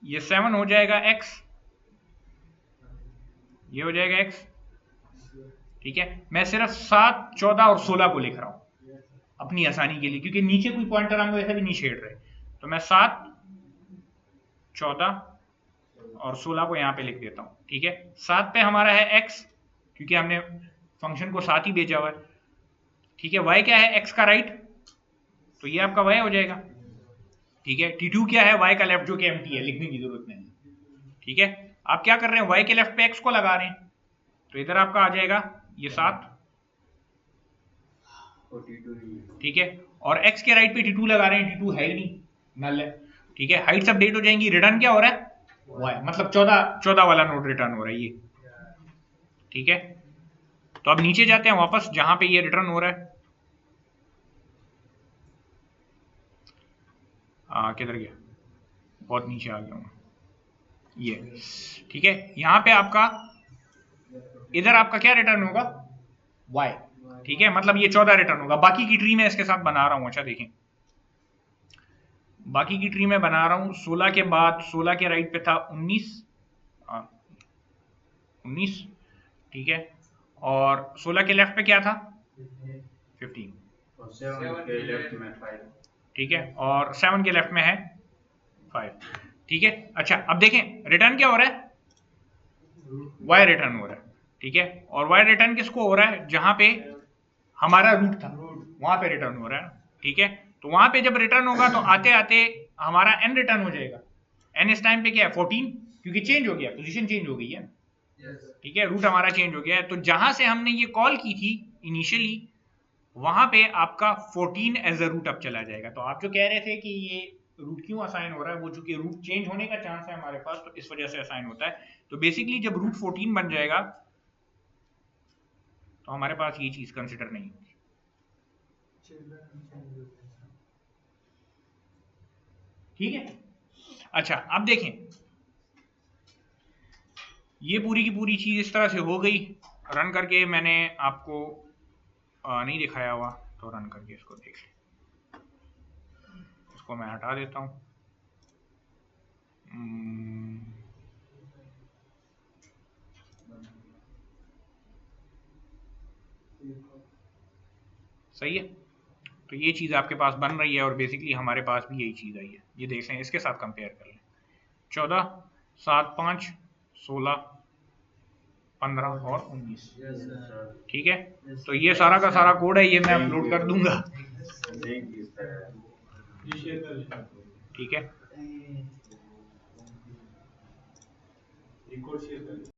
ये 7 हो जाएगा x, ये हो जाएगा x, ठीक है। मैं सिर्फ 7, 14 और 16 को लिख रहा हूं अपनी आसानी के लिए, क्योंकि नीचे कोई पॉइंटर हम वैसे भी नहीं छेड़ रहे। तो मैं 7, 14 और 16 को यहां पे लिख देता हूं, ठीक है। 7 पे हमारा है x, क्योंकि हमने फंक्शन को 7 ही भेजा हुआ है, ठीक है। y क्या है, x का राइट, तो ये आपका y हो जाएगा, ठीक है। t2 क्या है, y का लेफ्ट, जो कि एम्प्टी है, लिखने की जरूरत नहीं, ठीक है। आप क्या कर रहे हैं, y के लेफ्ट पे x को लगा रहे हैं, तो इधर आपका आ जाएगा ये 7, ठीक है। और x के राइट पे t2 लगा रहे हैं, t2 है ही नहीं, नल है, ठीक है। हाइट्स अपडेट हो जाएंगी, रिटर्न क्या हो रहा है, y, मतलब 14 वाला नोड रिटर्न हो रहा है ये, ठीक है। तो अब नीचे जाते हैं वापस जहां पे ये रिटर्न हो रहा है, किधर गया, बहुत नीचे आ गया हूं ये, ठीक है। यहां पे आपका इधर आपका क्या रिटर्न होगा, y, ठीक है। मतलब ये 14 रिटर्न होगा। बाकी की ट्री में इसके साथ बना रहा हूं, अच्छा देखें, बाकी की ट्री में बना रहा हूं। 16 के बाद 16 के राइट पे था 19, 19, ठीक है। और 16 के लेफ्ट पे क्या था, 15, और 7 के लेफ्ट में 5, ठीक है। और 7 के लेफ्ट में है 5, ठीक है। अच्छा अब देखें रिटर्न क्या हो रहा है, y रिटर्न हो रहा है, ठीक है। और y रिटर्न किसको हो रहा है, जहां पे हमारा रूट था वहां पे रिटर्न हो रहा है, ठीक है। तो वहां पे जब रिटर्न होगा तो आते आते हमारा n रिटर्न हो जाएगा। n इस टाइम पे क्या है, 14, क्योंकि चेंज हो गया, पोजीशन चेंज हो गई है, ठीक है। रूट हमारा चेंज हो गया है। तो जहां से हमने ये कॉल की थी इनिशियली, वहां पे आपका 14 एज अ रूट अब चला जाएगा। तो आप जो कह रहे थे कि ये रूट क्यों असाइन हो रहा है, वो चूंकि रूट चेंज होने का चांस है हमारे पास, तो इस वजह से असाइन होता है। तो बेसिकली जब रूट 14 बन जाएगा तो हमारे पास ये चीज कंसिडर नहीं होगी, ठीक है। अच्छा अब देखें, ये पूरी की पूरी चीज इस तरह से हो गई। रन करके मैंने आपको नहीं दिखाया हुआ, तो रन करके इसको देख लें। इसको मैं हटा देता हूं। सही है। तो ये चीज आपके पास बन रही है और बेसिकली हमारे पास भी यही चीज आई है। ये देख लें, इसके साथ कंपेयर कर लें, 14, 7, 5, 16, 15 और 19, ठीक है। तो ये सारा का सारा कोड है, ये मैं अपलोड कर दूंगा, ठीक है।